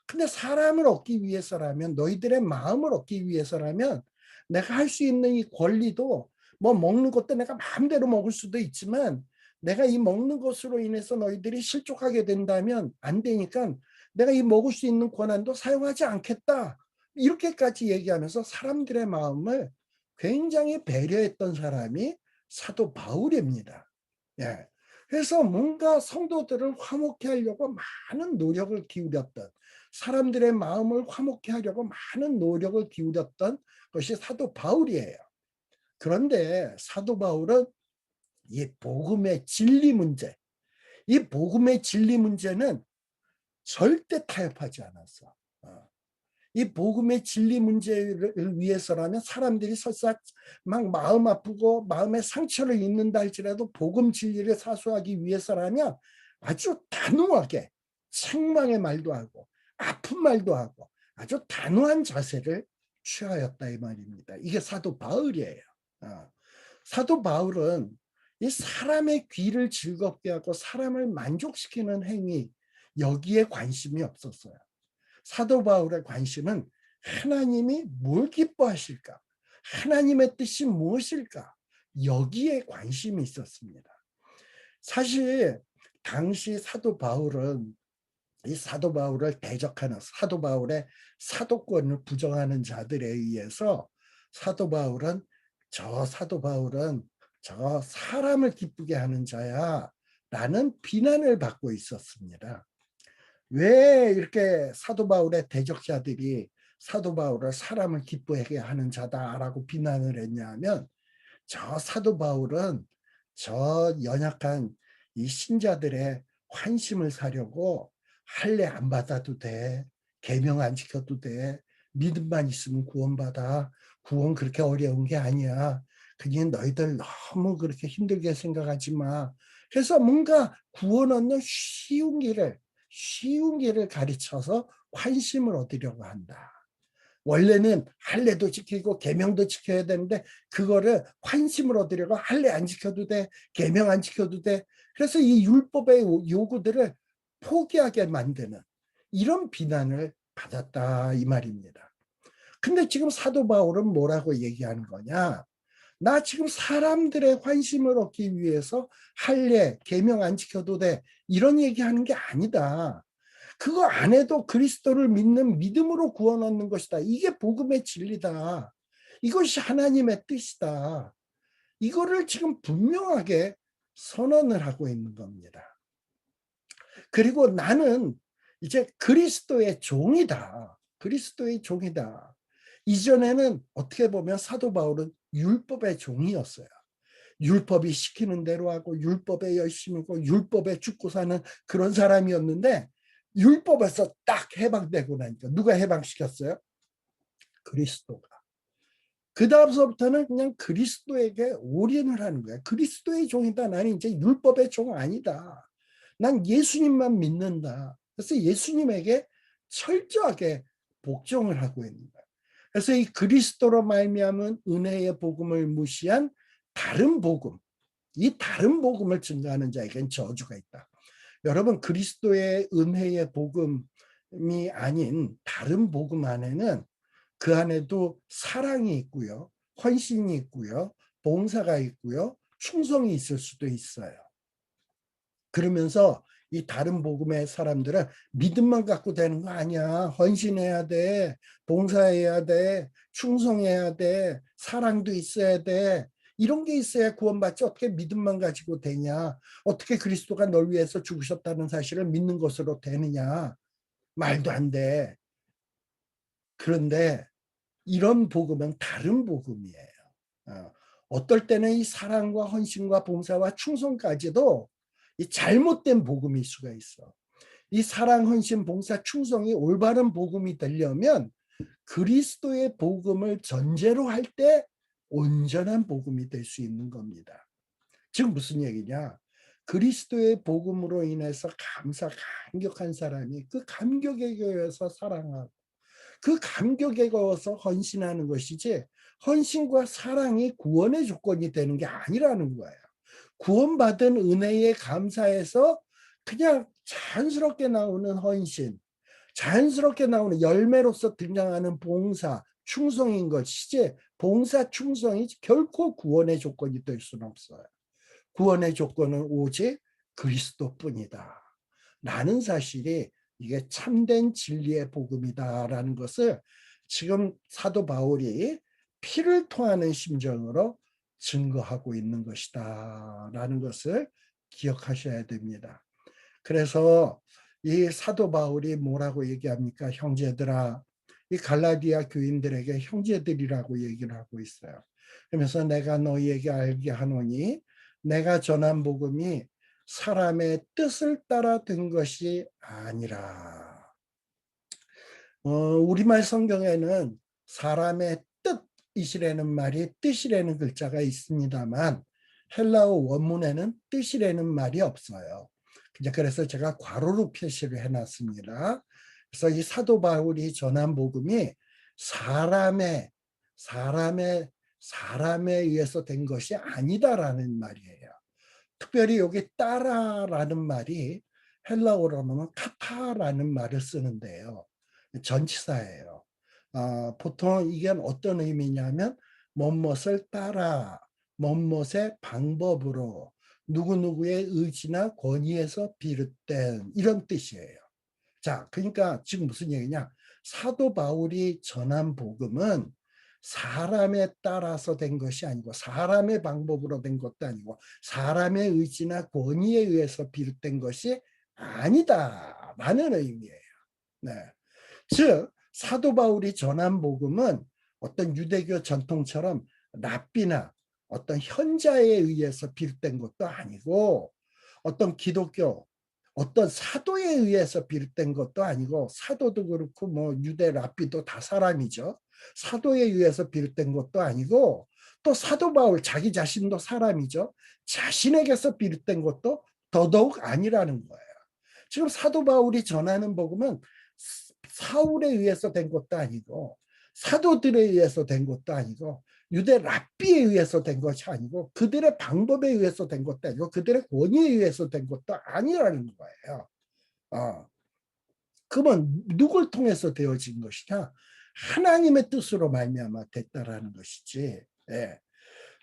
근데 사람을 얻기 위해서라면 너희들의 마음을 얻기 위해서라면 내가 할 수 있는 이 권리도 뭐 먹는 것도 내가 마음대로 먹을 수도 있지만 내가 이 먹는 것으로 인해서 너희들이 실족하게 된다면 안 되니까 내가 이 먹을 수 있는 권한도 사용하지 않겠다. 이렇게까지 얘기하면서 사람들의 마음을 굉장히 배려했던 사람이 사도 바울입니다. 예. 그래서 뭔가 성도들을 화목케 하려고 많은 노력을 기울였던 사람들의 마음을 화목케 하려고 많은 노력을 기울였던 것이 사도 바울이에요. 그런데 사도 바울은 이 복음의 진리 문제, 이 복음의 진리 문제는 절대 타협하지 않았어. 이 복음의 진리 문제를 위해서라면 사람들이 설사 막 마음 아프고 마음에 상처를 입는다 할지라도 복음 진리를 사수하기 위해서라면 아주 단호하게 책망의 말도 하고 아픈 말도 하고 아주 단호한 자세를 취하였다 이 말입니다. 이게 사도 바울이에요. 사도 바울은 이 사람의 귀를 즐겁게 하고 사람을 만족시키는 행위 여기에 관심이 없었어요. 사도 바울의 관심은 하나님이 뭘 기뻐하실까? 하나님의 뜻이 무엇일까? 여기에 관심이 있었습니다. 사실 당시 사도 바울은 이 사도 바울을 대적하는 사도 바울의 사도권을 부정하는 자들에 의해서 사도 바울은 저 사람을 기쁘게 하는 자야 라는 비난을 받고 있었습니다. 왜 이렇게 사도 바울의 대적자들이 사도 바울을 사람을 기쁘게 하는 자다라고 비난을 했냐 하면 저 사도 바울은 저 연약한 이 신자들의 환심을 사려고 할례 안 받아도 돼. 계명 안 지켜도 돼. 믿음만 있으면 구원받아. 구원 그렇게 어려운 게 아니야. 그냥 너희들 너무 그렇게 힘들게 생각하지 마. 그래서 뭔가 구원 얻는 쉬운 길을 가르쳐서 환심을 얻으려고 한다. 원래는 할례도 지키고 계명도 지켜야 되는데 그거를 환심을 얻으려고 할례 안 지켜도 돼, 계명 안 지켜도 돼. 그래서 이 율법의 요구들을 포기하게 만드는 이런 비난을 받았다 이 말입니다. 근데 지금 사도 바울은 뭐라고 얘기하는 거냐? 나 지금 사람들의 환심을 얻기 위해서 할례, 계명 안 지켜도 돼. 이런 얘기하는 게 아니다. 그거 안 해도 그리스도를 믿는 믿음으로 구원 얻는 것이다. 이게 복음의 진리다. 이것이 하나님의 뜻이다. 이거를 지금 분명하게 선언을 하고 있는 겁니다. 그리고 나는 이제 그리스도의 종이다. 그리스도의 종이다. 이전에는 어떻게 보면 사도 바울은 율법의 종이었어요. 율법이 시키는 대로 하고 율법에 열심히 하고 율법에 죽고 사는 그런 사람이었는데 율법에서 딱 해방되고 나니까 누가 해방시켰어요? 그리스도가. 그 다음서부터는 그냥 그리스도에게 올인을 하는 거야. 그리스도의 종이다. 나는 이제 율법의 종 아니다. 난 예수님만 믿는다. 그래서 예수님에게 철저하게 복종을 하고 있는 거야. 그래서 이 그리스도로 말미암은 은혜의 복음을 무시한 다른 복음, 이 다른 복음을 증거하는 자에겐 저주가 있다. 여러분, 그리스도의 은혜의 복음이 아닌 다른 복음 안에는 그 안에도 사랑이 있고요, 헌신이 있고요, 봉사가 있고요, 충성이 있을 수도 있어요. 그러면서 이 다른 복음의 사람들은 믿음만 갖고 되는 거 아니야. 헌신해야 돼, 봉사해야 돼, 충성해야 돼, 사랑도 있어야 돼. 이런 게 있어야 구원받지 어떻게 믿음만 가지고 되냐. 어떻게 그리스도가 널 위해서 죽으셨다는 사실을 믿는 것으로 되느냐. 말도 안 돼. 그런데 이런 복음은 다른 복음이에요. 어떨 때는 이 사랑과 헌신과 봉사와 충성까지도 이 잘못된 복음일 수가 있어. 이 사랑, 헌신, 봉사, 충성이 올바른 복음이 되려면 그리스도의 복음을 전제로 할 때 온전한 복음이 될 수 있는 겁니다. 지금 무슨 얘기냐? 그리스도의 복음으로 인해서 감격한 사람이 그 감격에 겨워서 사랑하고 그 감격에 겨워서 헌신하는 것이지 헌신과 사랑이 구원의 조건이 되는 게 아니라는 거예요. 구원받은 은혜에 감사해서 그냥 자연스럽게 나오는 헌신, 자연스럽게 나오는 열매로서 등장하는 봉사, 충성인 것이지 봉사, 충성이 결코 구원의 조건이 될 수는 없어요. 구원의 조건은 오직 그리스도뿐이다. 라는 사실이 이게 참된 진리의 복음이다라는 것을 지금 사도 바울이 피를 토하는 심정으로 증거하고 있는 것이다 라는 것을 기억하셔야 됩니다. 그래서 이 사도 바울이 뭐라고 얘기합니까? 형제들아, 이 갈라디아 교인들에게 형제들이라고 얘기를 하고 있어요. 그러면서 내가 너희에게 알게 하노니 내가 전한 복음이 사람의 뜻을 따라 된 것이 아니라. 우리말 성경에는 사람의 뜻이라는 말이 뜻이라는 글자가 있습니다만 헬라어 원문에는 뜻이라는 말이 없어요. 그래서 제가 괄호로 표시를 해놨습니다. 그래서 이 사도 바울이 전한 복음이 사람에 의해서 된 것이 아니다라는 말이에요. 특별히 여기 따라라는 말이 헬라어로는 카타라는 말을 쓰는데요. 전치사예요. 보통 이게 어떤 의미냐면 뭐뭇을 따라, 뭐뭇의 방법으로, 누구누구의 의지나 권위에서 비롯된 이런 뜻이에요. 자, 그러니까 지금 무슨 얘기냐? 사도 바울이 전한 복음은 사람에 따라서 된 것이 아니고 사람의 방법으로 된 것도 아니고 사람의 의지나 권위에 의해서 비롯된 것이 아니다라는 의미예요. 네. 즉 사도 바울이 전한 복음은 어떤 유대교 전통처럼 랍비나 어떤 현자에 의해서 비롯된 것도 아니고 어떤 기독교 어떤 사도에 의해서 비롯된 것도 아니고 사도도 그렇고 뭐 유대 랍비도 다 사람이죠. 사도에 의해서 비롯된 것도 아니고 또 사도 바울 자기 자신도 사람이죠. 자신에게서 비롯된 것도 더더욱 아니라는 거예요. 지금 사도 바울이 전하는 복음은 사울에 의해서 된 것도 아니고 사도들에 의해서 된 것도 아니고 유대 랍비에 의해서 된 것이 아니고 그들의 방법에 의해서 된 것도 아니고 그들의 권위에 의해서 된 것도 아니라는 거예요. 그러면 누굴 통해서 되어진 것이냐? 하나님의 뜻으로 말미암아 됐다라는 것이지. 예.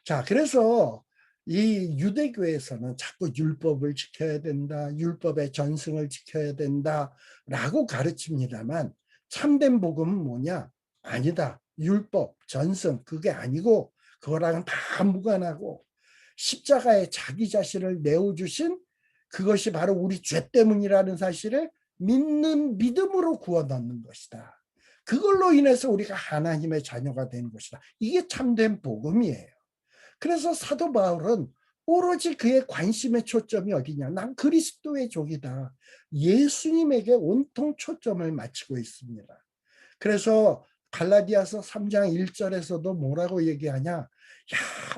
자, 그래서 이 유대교에서는 자꾸 율법을 지켜야 된다, 율법의 전승을 지켜야 된다라고 가르칩니다만 참된 복음은 뭐냐? 아니다. 율법, 전승 그게 아니고 그거랑은 다 무관하고 십자가에 자기 자신을 내어주신 그것이 바로 우리 죄 때문이라는 사실을 믿는 믿음으로 구원 얻는 것이다. 그걸로 인해서 우리가 하나님의 자녀가 되는 것이다. 이게 참된 복음이에요. 그래서 사도 바울은 오로지 그의 관심의 초점이 어디냐? 난 그리스도의 종이다. 예수님에게 온통 초점을 맞추고 있습니다. 그래서 갈라디아서 3장 1절에서도 뭐라고 얘기하냐? 야,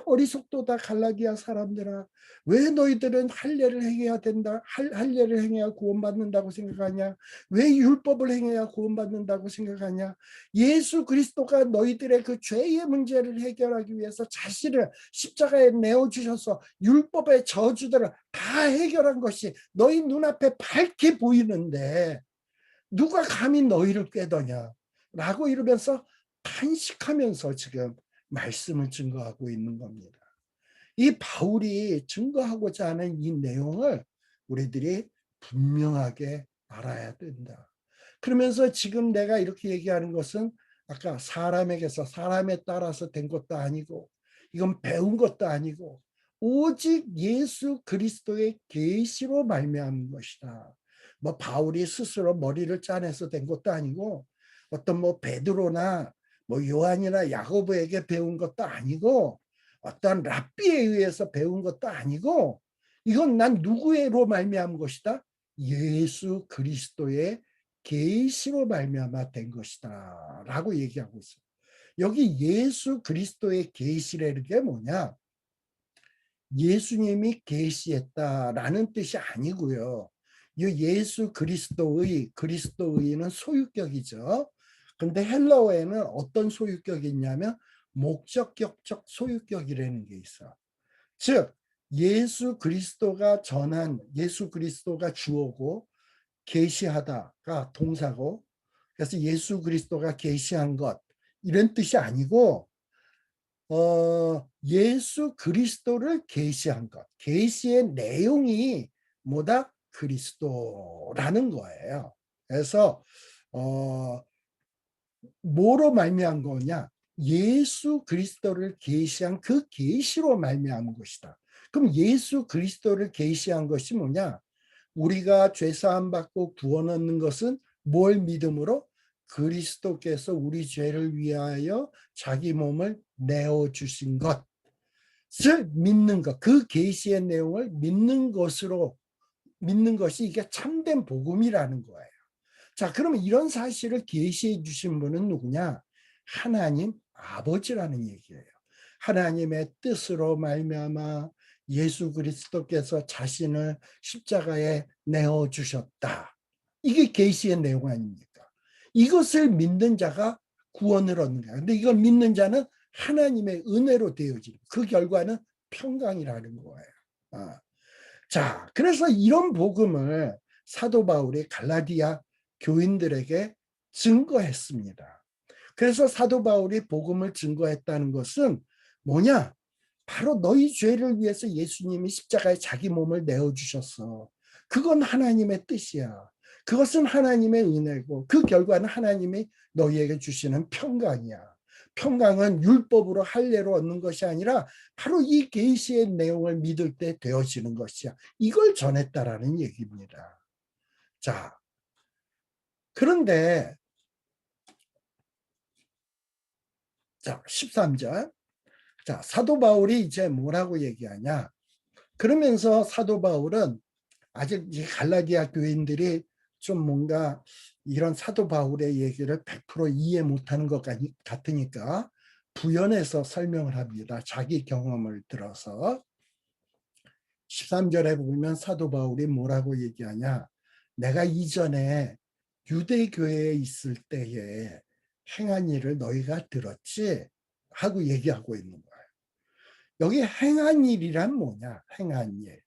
어리석도다 갈라디아 사람들아. 왜 너희들은 할례를 행해야 된다? 할례를 행해야 구원받는다고 생각하냐? 왜 율법을 행해야 구원받는다고 생각하냐? 예수 그리스도가 너희들의 그 죄의 문제를 해결하기 위해서 자신을 십자가에 내어주셔서 율법의 저주들을 다 해결한 것이 너희 눈앞에 밝게 보이는데 누가 감히 너희를 꾀더냐? 라고 이러면서 탄식하면서 지금 말씀을 증거하고 있는 겁니다. 이 바울이 증거하고자 하는 이 내용을 우리들이 분명하게 알아야 된다. 그러면서 지금 내가 이렇게 얘기하는 것은 아까 사람에게서 사람에 따라서 된 것도 아니고 이건 배운 것도 아니고 오직 예수 그리스도의 계시로 말미암은 것이다. 뭐 바울이 스스로 머리를 짜내서 된 것도 아니고 어떤 뭐 베드로나 뭐 요한이나 야고보에게 배운 것도 아니고 어떤 랍비에 의해서 배운 것도 아니고 이건 난 누구로 말미암은 것이다? 예수 그리스도의 계시로 말미암아 된 것이다 라고 얘기하고 있어요. 여기 예수 그리스도의 계시라는 게 뭐냐? 예수님이 계시했다라는 뜻이 아니고요. 이 예수 그리스도의는 소유격이죠. 근데 헬라어에는 어떤 소유격이 있냐면 목적격적 소유격이라는 게 있어. 즉 예수 그리스도가 주어고 계시하다가 동사고 그래서 예수 그리스도가 계시한 것 이런 뜻이 아니고 예수 그리스도를 계시한 것, 계시의 내용이 뭐다? 그리스도라는 거예요. 그래서 뭐로 말미암은 거냐? 예수 그리스도를 계시한 그 계시로 말미암은 것이다. 그럼 예수 그리스도를 계시한 것이 뭐냐? 우리가 죄 사함 받고 구원 얻는 것은 뭘 믿음으로? 그리스도께서 우리 죄를 위하여 자기 몸을 내어 주신 것을 믿는 것. 그 계시의 내용을 믿는 것이 이게 참된 복음이라는 거예요. 자, 그러면 이런 사실을 계시해 주신 분은 누구냐? 하나님 아버지라는 얘기예요. 하나님의 뜻으로 말미암아 예수 그리스도께서 자신을 십자가에 내어 주셨다. 이게 계시의 내용 아닙니까? 이것을 믿는 자가 구원을 얻는 거야. 근데 이걸 믿는 자는 하나님의 은혜로 되어지는 그 결과는 평강이라는 거예요. 자, 그래서 이런 복음을 사도 바울이 갈라디아 교인들에게 증거했습니다. 그래서 사도 바울이 복음을 증거했다는 것은 뭐냐? 바로 너희 죄를 위해서 예수님이 십자가에 자기 몸을 내어주셨어. 그건 하나님의 뜻이야. 그것은 하나님의 은혜고 그 결과는 하나님이 너희에게 주시는 평강이야. 평강은 율법으로 할례로 얻는 것이 아니라 바로 이 계시의 내용을 믿을 때 되어지는 것이야. 이걸 전했다라는 얘기입니다. 자, 그런데 자, 13절. 자, 사도 바울이 이제 뭐라고 얘기하냐? 그러면서 사도 바울은 아직 이 갈라디아 교인들이 좀 뭔가 이런 사도 바울의 얘기를 100% 이해 못하는 것 같으니까 부연해서 설명을 합니다. 자기 경험을 들어서 13절에 보면 사도 바울이 뭐라고 얘기하냐? 내가 이전에 유대교회에 있을 때에 행한 일을 너희가 들었지 하고 얘기하고 있는 거예요. 여기 행한 일이란 뭐냐? 행한 일.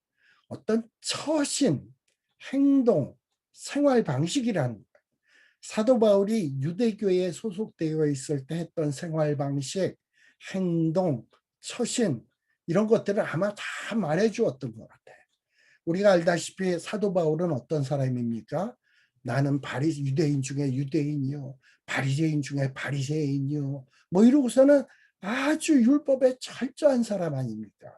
어떤 처신, 행동, 생활 방식이라는 거예요. 사도 바울이 유대교에 소속되어 있을 때 했던 생활 방식, 행동, 처신 이런 것들을 아마 다 말해주었던 것 같아요. 우리가 알다시피 사도 바울은 어떤 사람입니까? 나는 유대인 중에 유대인이요, 바리새인 중에 바리새인이요, 뭐 이러고서는 아주 율법에 철저한 사람 아닙니까?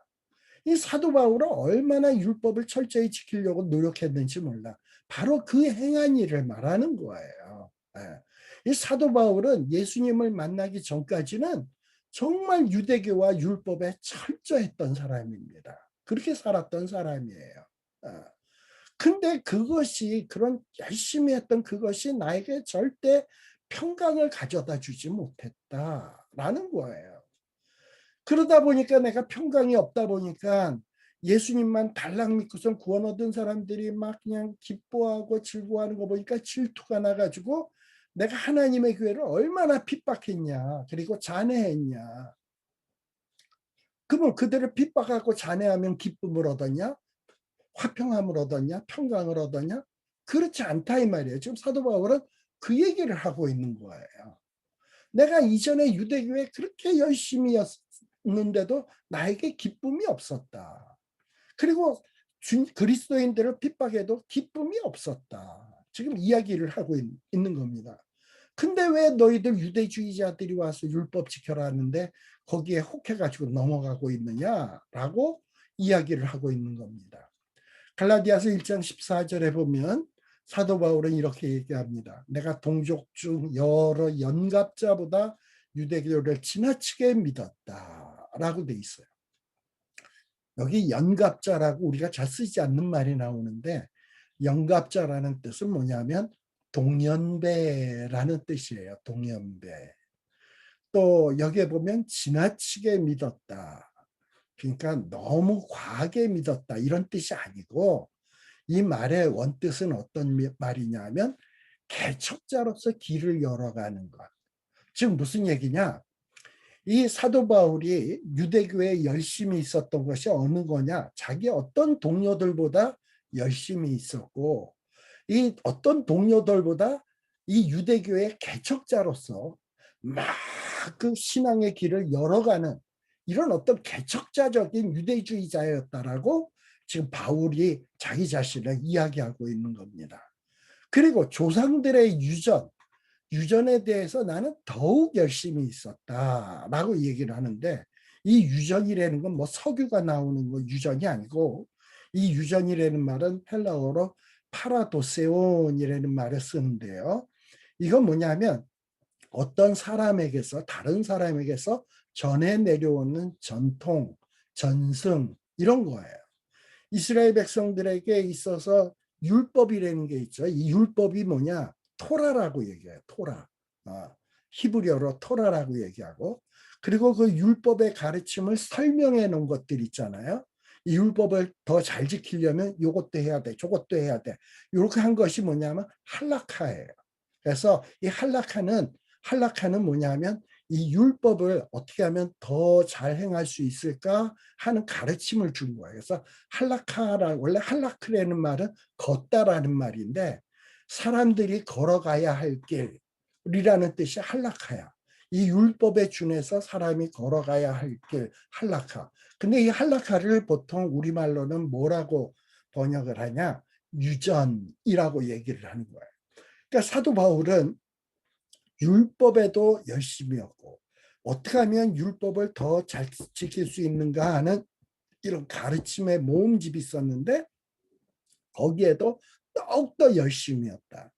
이 사도 바울은 얼마나 율법을 철저히 지키려고 노력했는지 몰라. 바로 그 행한 일을 말하는 거예요. 이 사도 바울은 예수님을 만나기 전까지는 정말 유대교와 율법에 철저했던 사람입니다. 그렇게 살았던 사람이에요. 근데 그것이, 그런 열심히 했던 그것이 나에게 절대 평강을 가져다 주지 못했다라는 거예요. 그러다 보니까 내가 평강이 없다 보니까 예수님만 달랑 믿고선 구원 얻은 사람들이 막 그냥 기뻐하고 즐거워하는 거 보니까 질투가 나가지고 내가 하나님의 교회를 얼마나 핍박했냐, 그리고 잔해했냐. 그러면 그들을 핍박하고 잔해하면 기쁨을 얻었냐? 화평함을 얻었냐? 평강을 얻었냐? 그렇지 않다 이 말이에요. 지금 사도 바울은 그 얘기를 하고 있는 거예요. 내가 이전에 유대교에 그렇게 열심히 였는데도 나에게 기쁨이 없었다. 그리고 그리스도인들을 핍박해도 기쁨이 없었다. 지금 이야기를 하고 있는 겁니다. 근데 왜 너희들 유대주의자들이 와서 율법 지켜라 하는데 거기에 혹해가지고 넘어가고 있느냐라고 이야기를 하고 있는 겁니다. 갈라디아서 1장 14절에 보면 사도 바울은 이렇게 얘기합니다. 내가 동족 중 여러 연갑자보다 유대교를 지나치게 믿었다라고 돼 있어요. 여기 연갑자라고 우리가 잘 쓰지 않는 말이 나오는데, 연갑자라는 뜻은 뭐냐면 동년배라는 뜻이에요. 동년배. 또 여기에 보면 지나치게 믿었다. 그러니까 너무 과하게 믿었다 이런 뜻이 아니고, 이 말의 원뜻은 어떤 말이냐면 개척자로서 길을 열어가는 것. 지금 무슨 얘기냐? 이 사도 바울이 유대교에 열심히 있었던 것이 어느 거냐? 자기 어떤 동료들보다 열심히 있었고, 이 어떤 동료들보다 이 유대교의 개척자로서 막 그 신앙의 길을 열어가는 이런 어떤 개척자적인 유대주의자였다라고 지금 바울이 자기 자신을 이야기하고 있는 겁니다. 그리고 조상들의 유전에 대해서 나는 더욱 열심히 있었다라고 얘기를 하는데, 이 유전이라는 건 뭐 석유가 나오는 거 유전이 아니고, 이 유전이라는 말은 헬라어로 파라도세온이라는 말을 쓰는데요. 이건 뭐냐면 어떤 사람에게서 다른 사람에게서 전해 내려오는 전통, 전승 이런 거예요. 이스라엘 백성들에게 있어서 율법이라는 게 있죠. 이 율법이 뭐냐? 토라라고 얘기해요. 토라. 히브리어로 토라라고 얘기하고, 그리고 그 율법의 가르침을 설명해 놓은 것들 있잖아요. 이 율법을 더 잘 지키려면 이것도 해야 돼, 저것도 해야 돼. 이렇게 한 것이 뭐냐면 할라카예요. 그래서 이 할라카는 뭐냐면 이 율법을 어떻게 하면 더 잘 행할 수 있을까 하는 가르침을 준 거예요. 그래서 원래 할라크라는 말은 걷다라는 말인데, 사람들이 걸어가야 할 길이라는 뜻이 할라카야. 이 율법에 준해서 사람이 걸어가야 할 길, 할라카. 근데 이 할라카를 보통 우리말로는 뭐라고 번역을 하냐? 유전이라고 얘기를 하는 거예요. 그러니까 사도 바울은 율법에도 열심이었고, 어떻게 하면 율법을 더 잘 지킬 수 있는가 하는 이런 가르침의 모음집이 있었는데, 거기에도 더욱더 열심이었다.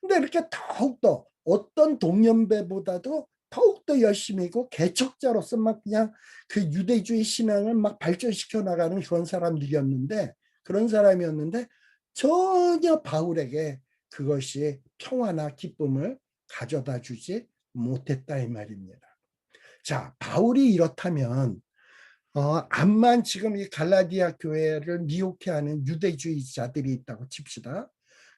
근데 이렇게 더욱더 어떤 동년배보다도 더욱더 열심이고 개척자로서 막 그냥 그 유대주의 신앙을 막 발전시켜 나가는 그런 사람이었는데 전혀 바울에게 그것이 평화나 기쁨을 가져다 주지 못했다 이 말입니다. 자, 바울이 이렇다면 암만 지금 이 갈라디아 교회를 미혹해 하는 유대주의자들이 있다고 칩시다.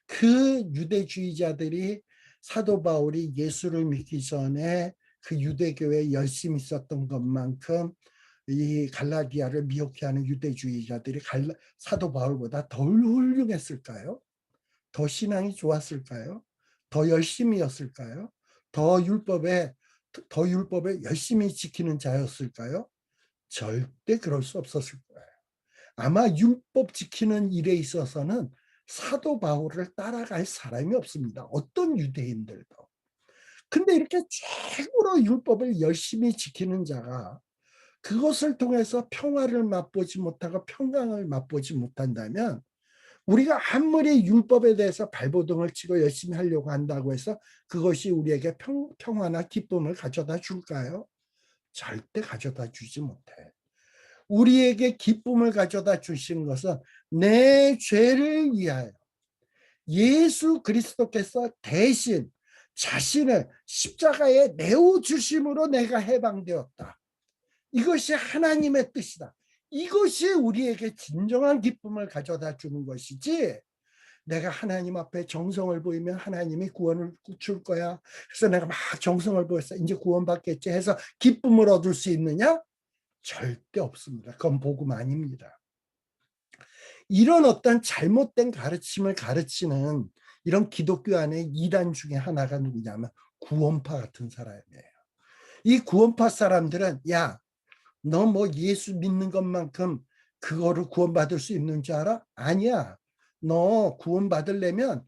그 유대주의자들이 사도 바울이 예수를 믿기 전에 그 유대교에 열심히 있었던 것만큼 이 갈라디아를 미혹해 하는 유대주의자들이 사도 바울보다 더 훌륭했을까요? 더 신앙이 좋았을까요? 더 열심히였을까요? 더 율법에 열심히 지키는 자였을까요? 절대 그럴 수 없었을 거예요. 아마 율법 지키는 일에 있어서는 사도 바울을 따라갈 사람이 없습니다. 어떤 유대인들도. 근데 이렇게 최고로 율법을 열심히 지키는 자가 그것을 통해서 평화를 맛보지 못하고 평강을 맛보지 못한다면, 우리가 아무리 율법에 대해서 발버둥을 치고 열심히 하려고 한다고 해서 그것이 우리에게 평화나 기쁨을 가져다 줄까요? 절대 가져다 주지 못해. 우리에게 기쁨을 가져다 주신 것은 내 죄를 위하여 예수 그리스도께서 대신 자신을 십자가에 내어주심으로 내가 해방되었다. 이것이 하나님의 뜻이다. 이것이 우리에게 진정한 기쁨을 가져다 주는 것이지, 내가 하나님 앞에 정성을 보이면 하나님이 구원을 줄 거야, 그래서 내가 막 정성을 보였어, 이제 구원받겠지 해서 기쁨을 얻을 수 있느냐? 절대 없습니다. 그건 복음 아닙니다. 이런 어떤 잘못된 가르침을 가르치는 이런 기독교 안에 이단 중에 하나가 누구냐면 구원파 같은 사람이에요. 이 구원파 사람들은, 야, 너 뭐 예수 믿는 것만큼 그거를 구원받을 수 있는 줄 알아? 아니야. 너 구원받으려면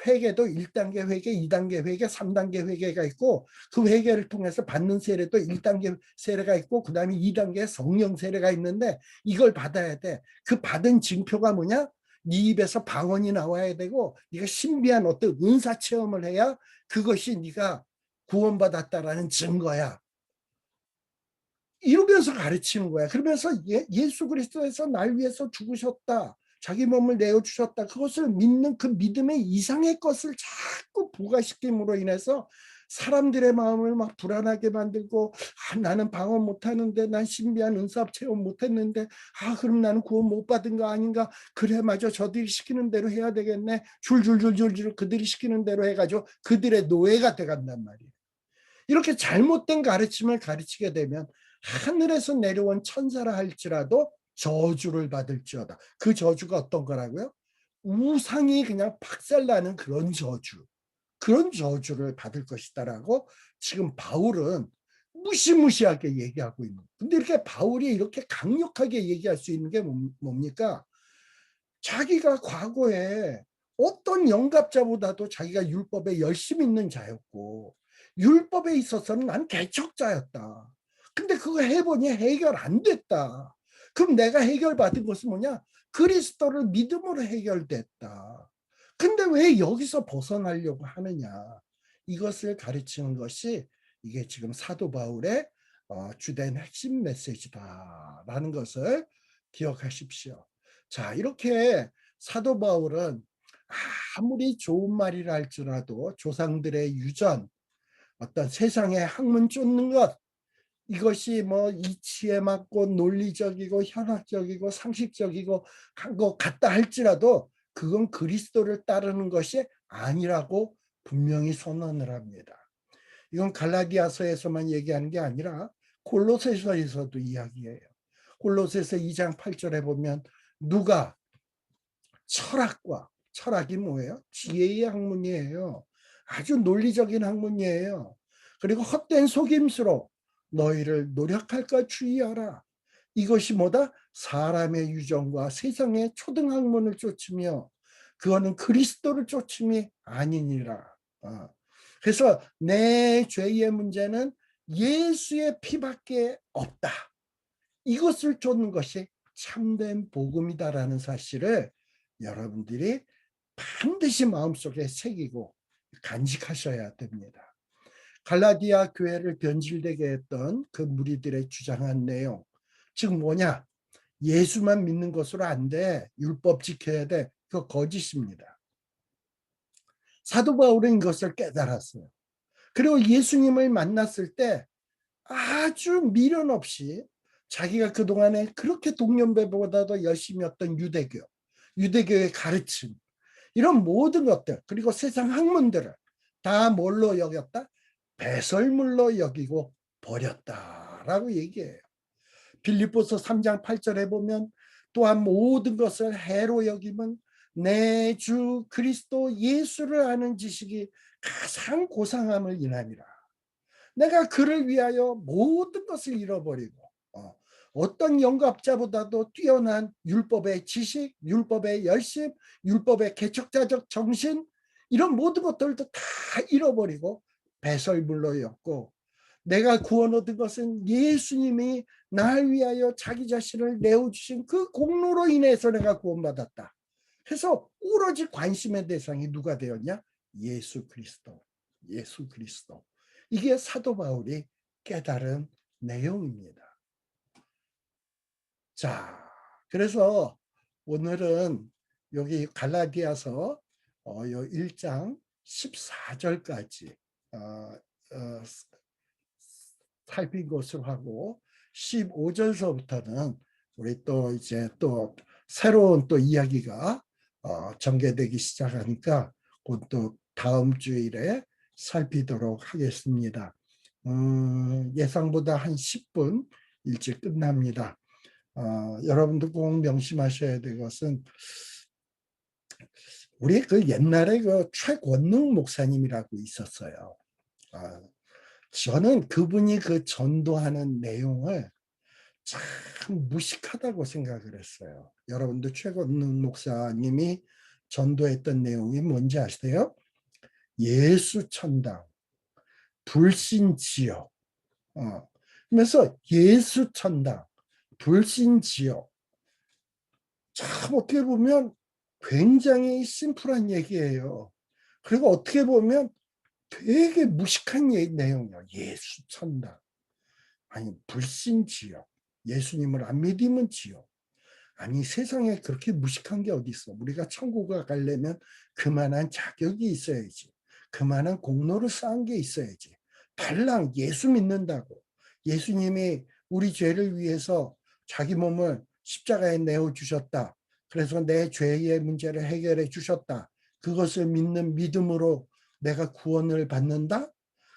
회개도 1단계 회개, 2단계 회개, 3단계 회개가 있고, 그 회개를 통해서 받는 세례도 1단계 세례가 있고, 그 다음에 2단계 성령 세례가 있는데 이걸 받아야 돼. 그 받은 증표가 뭐냐? 네 입에서 방언이 나와야 되고, 네가 신비한 어떤 은사 체험을 해야 그것이 네가 구원받았다라는 증거야. 이러면서 가르치는 거야. 그러면서 예수 그리스도에서 날 위해서 죽으셨다, 자기 몸을 내어주셨다, 그것을 믿는 그 믿음의 이상의 것을 자꾸 부과시킴으로 인해서 사람들의 마음을 막 불안하게 만들고, 나는 방언 못하는데, 난 신비한 은사 체험 못했는데, 그럼 나는 구원 못 받은 거 아닌가, 그래 맞아, 저들이 시키는 대로 해야 되겠네, 줄줄줄줄줄 그들이 시키는 대로 해가지고 그들의 노예가 돼간단 말이에요. 이렇게 잘못된 가르침을 가르치게 되면 하늘에서 내려온 천사라 할지라도 저주를 받을지어다. 그 저주가 어떤 거라고요? 우상이 그냥 박살나는 그런 저주. 그런 저주를 받을 것이다라고 지금 바울은 무시무시하게 얘기하고 있는. 근데 이렇게 바울이 이렇게 강력하게 얘기할 수 있는 게 뭡니까? 자기가 과거에 어떤 영갑자보다도 자기가 율법에 열심히 있는 자였고, 율법에 있어서는 난 개척자였다. 근데 그거 해보니 해결 안 됐다. 그럼 내가 해결받은 것은 뭐냐? 그리스도를 믿음으로 해결됐다. 근데 왜 여기서 벗어나려고 하느냐? 이것을 가르치는 것이 이게 지금 사도 바울의 주된 핵심 메시지다라는 것을 기억하십시오. 자, 이렇게 사도 바울은 아무리 좋은 말이라 할지라도 조상들의 유전, 어떤 세상의 학문 쫓는 것, 이것이 뭐 이치에 맞고 논리적이고 현학적이고 상식적이고 한 것 같다 할지라도 그건 그리스도를 따르는 것이 아니라고 분명히 선언을 합니다. 이건 갈라디아서에서만 얘기하는 게 아니라 골로새서에서도 이야기해요. 골로새서 2장 8절에 보면 누가 철학이 뭐예요? 지혜의 학문이에요. 아주 논리적인 학문이에요. 그리고 헛된 속임수로 너희를 노력할까 주의하라. 이것이 뭐다? 사람의 유전과 세상의 초등학문을 쫓으며 그거는 그리스도를 쫓음이 아니니라. 그래서 내 죄의 문제는 예수의 피밖에 없다. 이것을 쫓는 것이 참된 복음이다라는 사실을 여러분들이 반드시 마음속에 새기고 간직하셔야 됩니다. 갈라디아 교회를 변질되게 했던 그 무리들의 주장한 내용, 즉 뭐냐? 예수만 믿는 것으로 안 돼. 율법 지켜야 돼. 그거 거짓입니다. 사도 바울은 이것을 깨달았어요. 그리고 예수님을 만났을 때 아주 미련 없이 자기가 그동안에 그렇게 동년배보다도 열심히 했던 유대교의 가르침, 이런 모든 것들, 그리고 세상 학문들을 다 뭘로 여겼다? 배설물로 여기고 버렸다라고 얘기해요. 빌립보서 3장 8절에 보면 또한 모든 것을 해로 여기면 내 주 그리스도 예수를 아는 지식이 가장 고상함을 인하니라. 내가 그를 위하여 모든 것을 잃어버리고 어떤 영갑자보다도 뛰어난 율법의 지식, 율법의 열심, 율법의 개척자적 정신, 이런 모든 것들도 다 잃어버리고 배설물로 였고, 내가 구원 얻은 것은 예수님이 날 위하여 자기 자신을 내어주신 그 공로로 인해서 내가 구원받았다. 그래서 오로지 관심의 대상이 누가 되었냐? 예수 그리스도. 예수 그리스도. 이게 사도 바울이 깨달은 내용입니다. 자, 그래서 오늘은 여기 갈라디아서 1장 14절까지 살핀 것으로 하고, 15절서부터는 우리 또 이제 또 새로운 또 이야기가 전개되기 시작하니까 곧 또 다음 주일에 살피도록 하겠습니다. 예상보다 한 10분 일찍 끝납니다. 여러분도 꼭 명심하셔야 될 것은, 우리 그 옛날에 그 최권능 목사님이라고 있었어요. 저는 그분이 그 전도하는 내용을 참 무식하다고 생각을 했어요. 여러분도 최권능 목사님이 전도했던 내용이 뭔지 아세요? 예수 천당, 불신 지역. 그래서 예수 천당, 불신 지역. 참 어떻게 보면 굉장히 심플한 얘기예요. 그리고 어떻게 보면 되게 무식한 내용이에요. 예수 천당. 아니, 불신 지역. 예수님을 안 믿으면 지역. 아니, 세상에 그렇게 무식한 게 어디 있어. 우리가 천국에 가려면 그만한 자격이 있어야지. 그만한 공로를 쌓은 게 있어야지. 달랑 예수 믿는다고, 예수님이 우리 죄를 위해서 자기 몸을 십자가에 내어주셨다, 그래서 내 죄의 문제를 해결해 주셨다, 그것을 믿는 믿음으로 내가 구원을 받는다,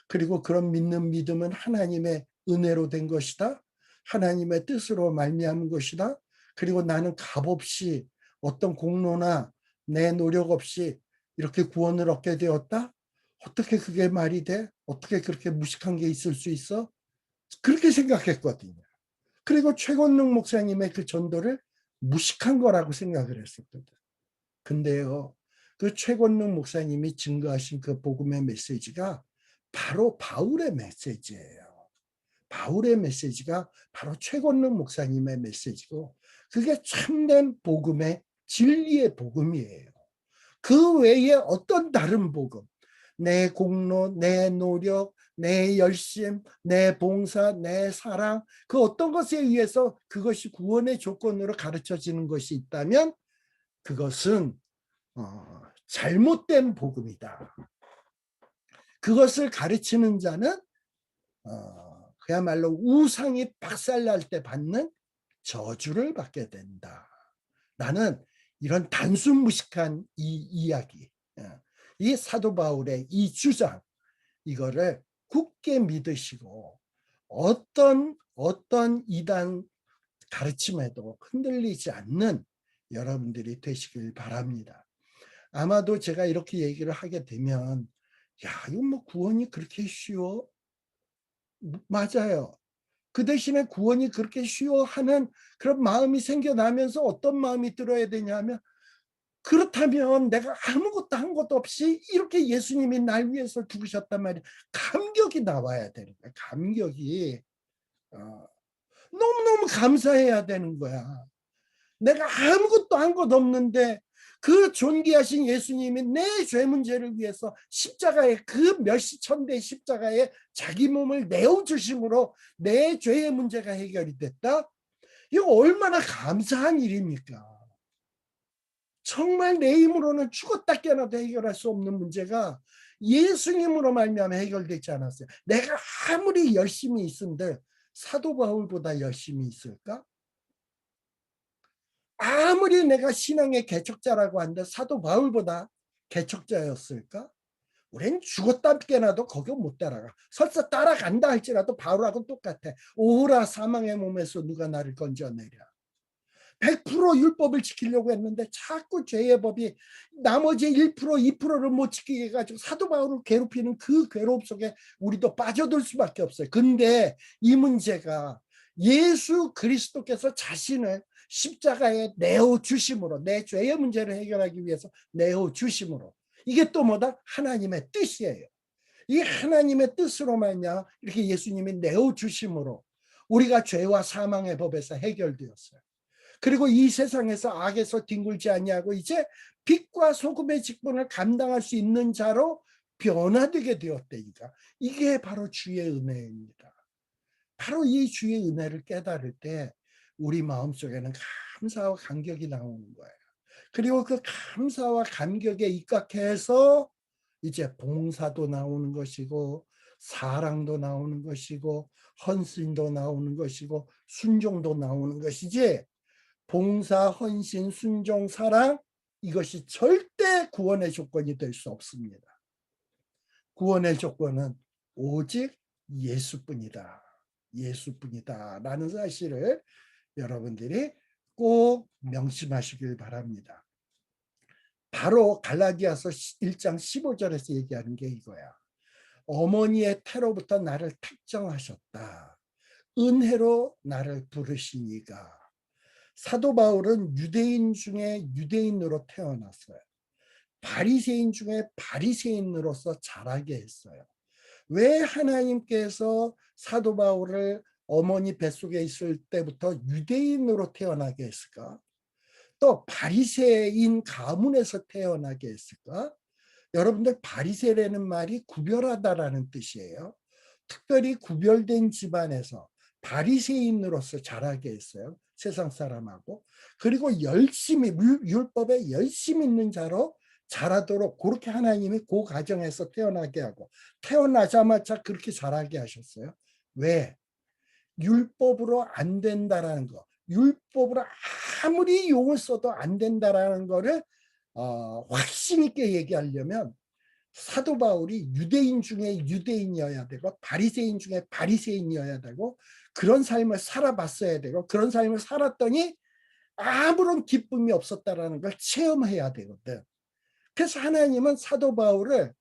그리고 그런 믿는 믿음은 하나님의 은혜로 된 것이다, 하나님의 뜻으로 말미암은 것이다, 그리고 나는 값없이 어떤 공로나 내 노력 없이 이렇게 구원을 얻게 되었다? 어떻게 그게 말이 돼? 어떻게 그렇게 무식한 게 있을 수 있어? 그렇게 생각했거든요. 그리고 최권능 목사님의 그 전도를 무식한 거라고 생각을 했었거든. 근데요, 그 최권능 목사님이 증거하신 그 복음의 메시지가 바로 바울의 메시지예요. 바울의 메시지가 바로 최권능 목사님의 메시지고, 그게 참된 복음의 진리의 복음이에요. 그 외에 어떤 다른 복음, 내 공로, 내 노력, 내 열심, 내 봉사, 내 사랑, 그 어떤 것에 의해서 그것이 구원의 조건으로 가르쳐지는 것이 있다면 그것은 잘못된 복음이다. 그것을 가르치는 자는 그야말로 우상이 박살날 때 받는 저주를 받게 된다. 나는 이런 단순 무식한 이 이야기, 이 사도 바울의 이 주장, 이거를 굳게 믿으시고 어떤 이단 가르침에도 흔들리지 않는 여러분들이 되시길 바랍니다. 아마도 제가 이렇게 얘기를 하게 되면, 야, 이거 뭐 구원이 그렇게 쉬워? 맞아요. 그 대신에 구원이 그렇게 쉬워 하는 그런 마음이 생겨나면서 어떤 마음이 들어야 되냐면, 그렇다면 내가 아무것도 한 것도 없이 이렇게 예수님이 날 위해서 죽으셨단 말이야. 감격이 나와야 되는 거야. 감격이. 너무너무 감사해야 되는 거야. 내가 아무것도 한 것 없는데 그 존귀하신 예수님이 내 죄 문제를 위해서 십자가에, 그 몇시천대 십자가에 자기 몸을 내어주심으로 내 죄의 문제가 해결이 됐다? 이거 얼마나 감사한 일입니까? 정말 내 힘으로는 죽었다 깨어나도 해결할 수 없는 문제가 예수님으로 말미암아 해결되지 않았어요. 내가 아무리 열심히 있은들 사도 바울보다 열심히 있을까? 아무리 내가 신앙의 개척자라고 한들 사도 바울보다 개척자였을까? 우린 죽었다 깨나도 거기 못 따라가. 설사 따라간다 할지라도 바울하고 똑같아. 오라 사망의 몸에서 누가 나를 건져내랴. 100% 율법을 지키려고 했는데 자꾸 죄의 법이 나머지 1%, 2%를 못 지키게 해가지고 사도 바울을 괴롭히는 그 괴로움 속에 우리도 빠져들 수밖에 없어요. 근데 이 문제가 예수 그리스도께서 자신을 십자가에 내어주심으로, 내 죄의 문제를 해결하기 위해서 내어주심으로, 이게 또 뭐다? 하나님의 뜻이에요. 이 하나님의 뜻으로 말미암아 이렇게 예수님이 내어주심으로 우리가 죄와 사망의 법에서 해결되었어요. 그리고 이 세상에서 악에서 뒹굴지 아니하고 이제 빛과 소금의 직분을 감당할 수 있는 자로 변화되게 되었다니까. 이게 바로 주의 은혜입니다. 바로 이 주의 은혜를 깨달을 때 우리 마음속에는 감사와 감격이 나오는 거예요. 그리고 그 감사와 감격에 입각해서 이제 봉사도 나오는 것이고, 사랑도 나오는 것이고, 헌신도 나오는 것이고, 순종도 나오는 것이지, 봉사, 헌신, 순종, 사랑, 이것이 절대 구원의 조건이 될 수 없습니다. 구원의 조건은 오직 예수뿐이다. 예수뿐이다 라는 사실을 여러분들이 꼭 명심하시길 바랍니다. 바로 갈라디아서 1장 15절에서 얘기하는 게 이거야. 어머니의 태로부터 나를 택정하셨다. 은혜로 나를 부르시니가. 사도 바울은 유대인 중에 유대인으로 태어났어요. 바리새인 중에 바리새인으로서 자라게 했어요. 왜 하나님께서 사도 바울을 어머니 뱃속에 있을 때부터 유대인으로 태어나게 했을까? 또 바리새인 가문에서 태어나게 했을까? 여러분들, 바리새라는 말이 구별하다라는 뜻이에요. 특별히 구별된 집안에서 바리새인으로서 자라게 했어요. 세상 사람하고. 그리고 열심히 율법에 열심히 있는 자로 자라도록 그렇게 하나님이 그 가정에서 태어나게 하고, 태어나자마자 그렇게 자라게 하셨어요. 왜? 율법으로 안 된다라는 거, 율법으로 아무리 용을 써도 안 된다라는 거를 확신 있게 얘기하려면 사도 바울이 유대인 중에 유대인이어야 되고 바리새인 중에 바리새인이어야 되고 그런 삶을 살아봤어야 되고 그런 삶을 살았더니 아무런 기쁨이 없었다라는 걸 체험해야 되거든. 그래서 하나님은 사도 바울을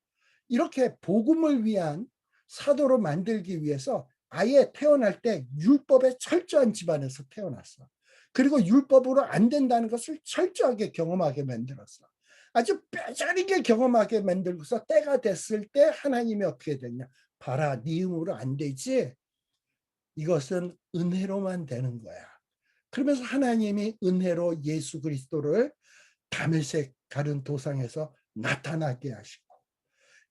이렇게 복음을 위한 사도로 만들기 위해서 아예 태어날 때 율법의 철저한 집안에서 태어났어. 그리고 율법으로 안 된다는 것을 철저하게 경험하게 만들었어. 아주 뼈저리게 경험하게 만들고서 때가 됐을 때 하나님이 어떻게 됐냐. 봐라, 네 힘으로 안 되지. 이것은 은혜로만 되는 거야. 그러면서 하나님이 은혜로 예수 그리스도를 다메섹 가른 도상에서 나타나게 하시고,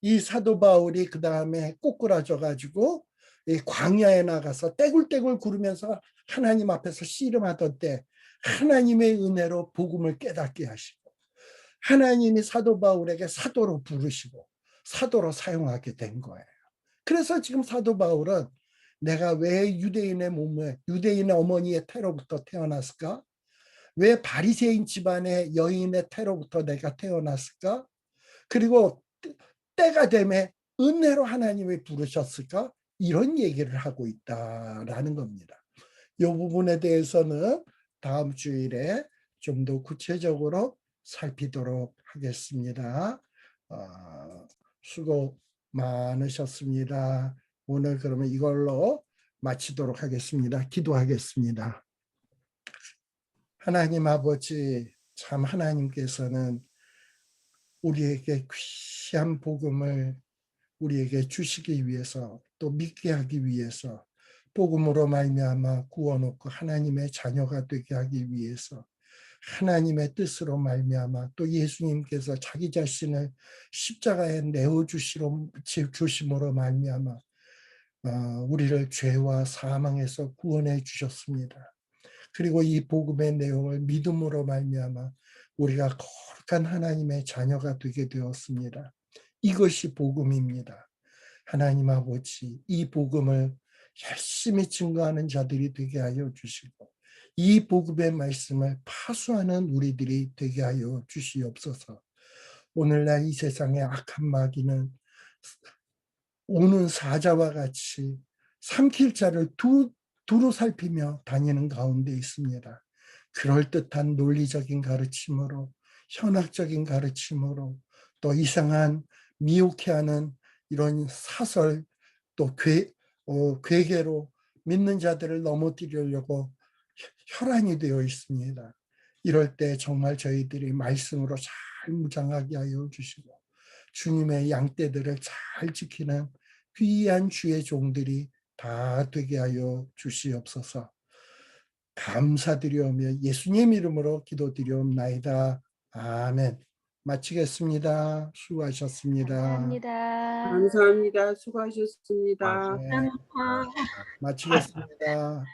이 사도 바울이 그 다음에 꼬꾸라져 가지고 이 광야에 나가서 떼굴떼굴 구르면서 하나님 앞에서 씨름하던 때 하나님의 은혜로 복음을 깨닫게 하시고, 하나님이 사도 바울에게 사도로 부르시고 사도로 사용하게 된 거예요. 그래서 지금 사도 바울은 내가 왜 유대인의 몸에, 유대인의 어머니의 태로부터 태어났을까? 왜 바리새인 집안의 여인의 태로부터 내가 태어났을까? 그리고 때가 되면 은혜로 하나님이 부르셨을까? 이런 얘기를 하고 있다라는 겁니다. 이 부분에 대해서는 다음 주일에 좀 더 구체적으로 살피도록 하겠습니다. 수고 많으셨습니다. 오늘 그러면 이걸로 마치도록 하겠습니다. 기도하겠습니다. 하나님 아버지, 참 하나님께서는 우리에게 귀한 복음을 우리에게 주시기 위해서, 또 믿게 하기 위해서, 복음으로 말미암아 구원 얻고 하나님의 자녀가 되게 하기 위해서, 하나님의 뜻으로 말미암아 또 예수님께서 자기 자신을 십자가에 내어주심으로 말미암아 우리를 죄와 사망에서 구원해 주셨습니다. 그리고 이 복음의 내용을 믿음으로 말미암아 우리가 거룩한 하나님의 자녀가 되게 되었습니다. 이것이 복음입니다. 하나님 아버지, 이 복음을 열심히 증거하는 자들이 되게 하여 주시고 이 복음의 말씀을 파수하는 우리들이 되게 하여 주시옵소서. 오늘날 이 세상의 악한 마귀는 오는 사자와 같이 삼킬 자를 두루 살피며 다니는 가운데 있습니다. 그럴듯한 논리적인 가르침으로, 현학적인 가르침으로, 또 이상한 미혹해하는 이런 사설, 또 괴계로 믿는 자들을 넘어뜨리려고 혈안이 되어 있습니다. 이럴 때 정말 저희들이 말씀으로 잘 무장하게 하여 주시고 주님의 양떼들을 잘 지키는 귀한 주의 종들이 다 되게 하여 주시옵소서. 감사드리오며 예수님 이름으로 기도드리옵나이다. 아멘. 마치겠습니다. 수고하셨습니다. 감사합니다. 감사합니다. 수고하셨습니다. 네, 마치겠습니다.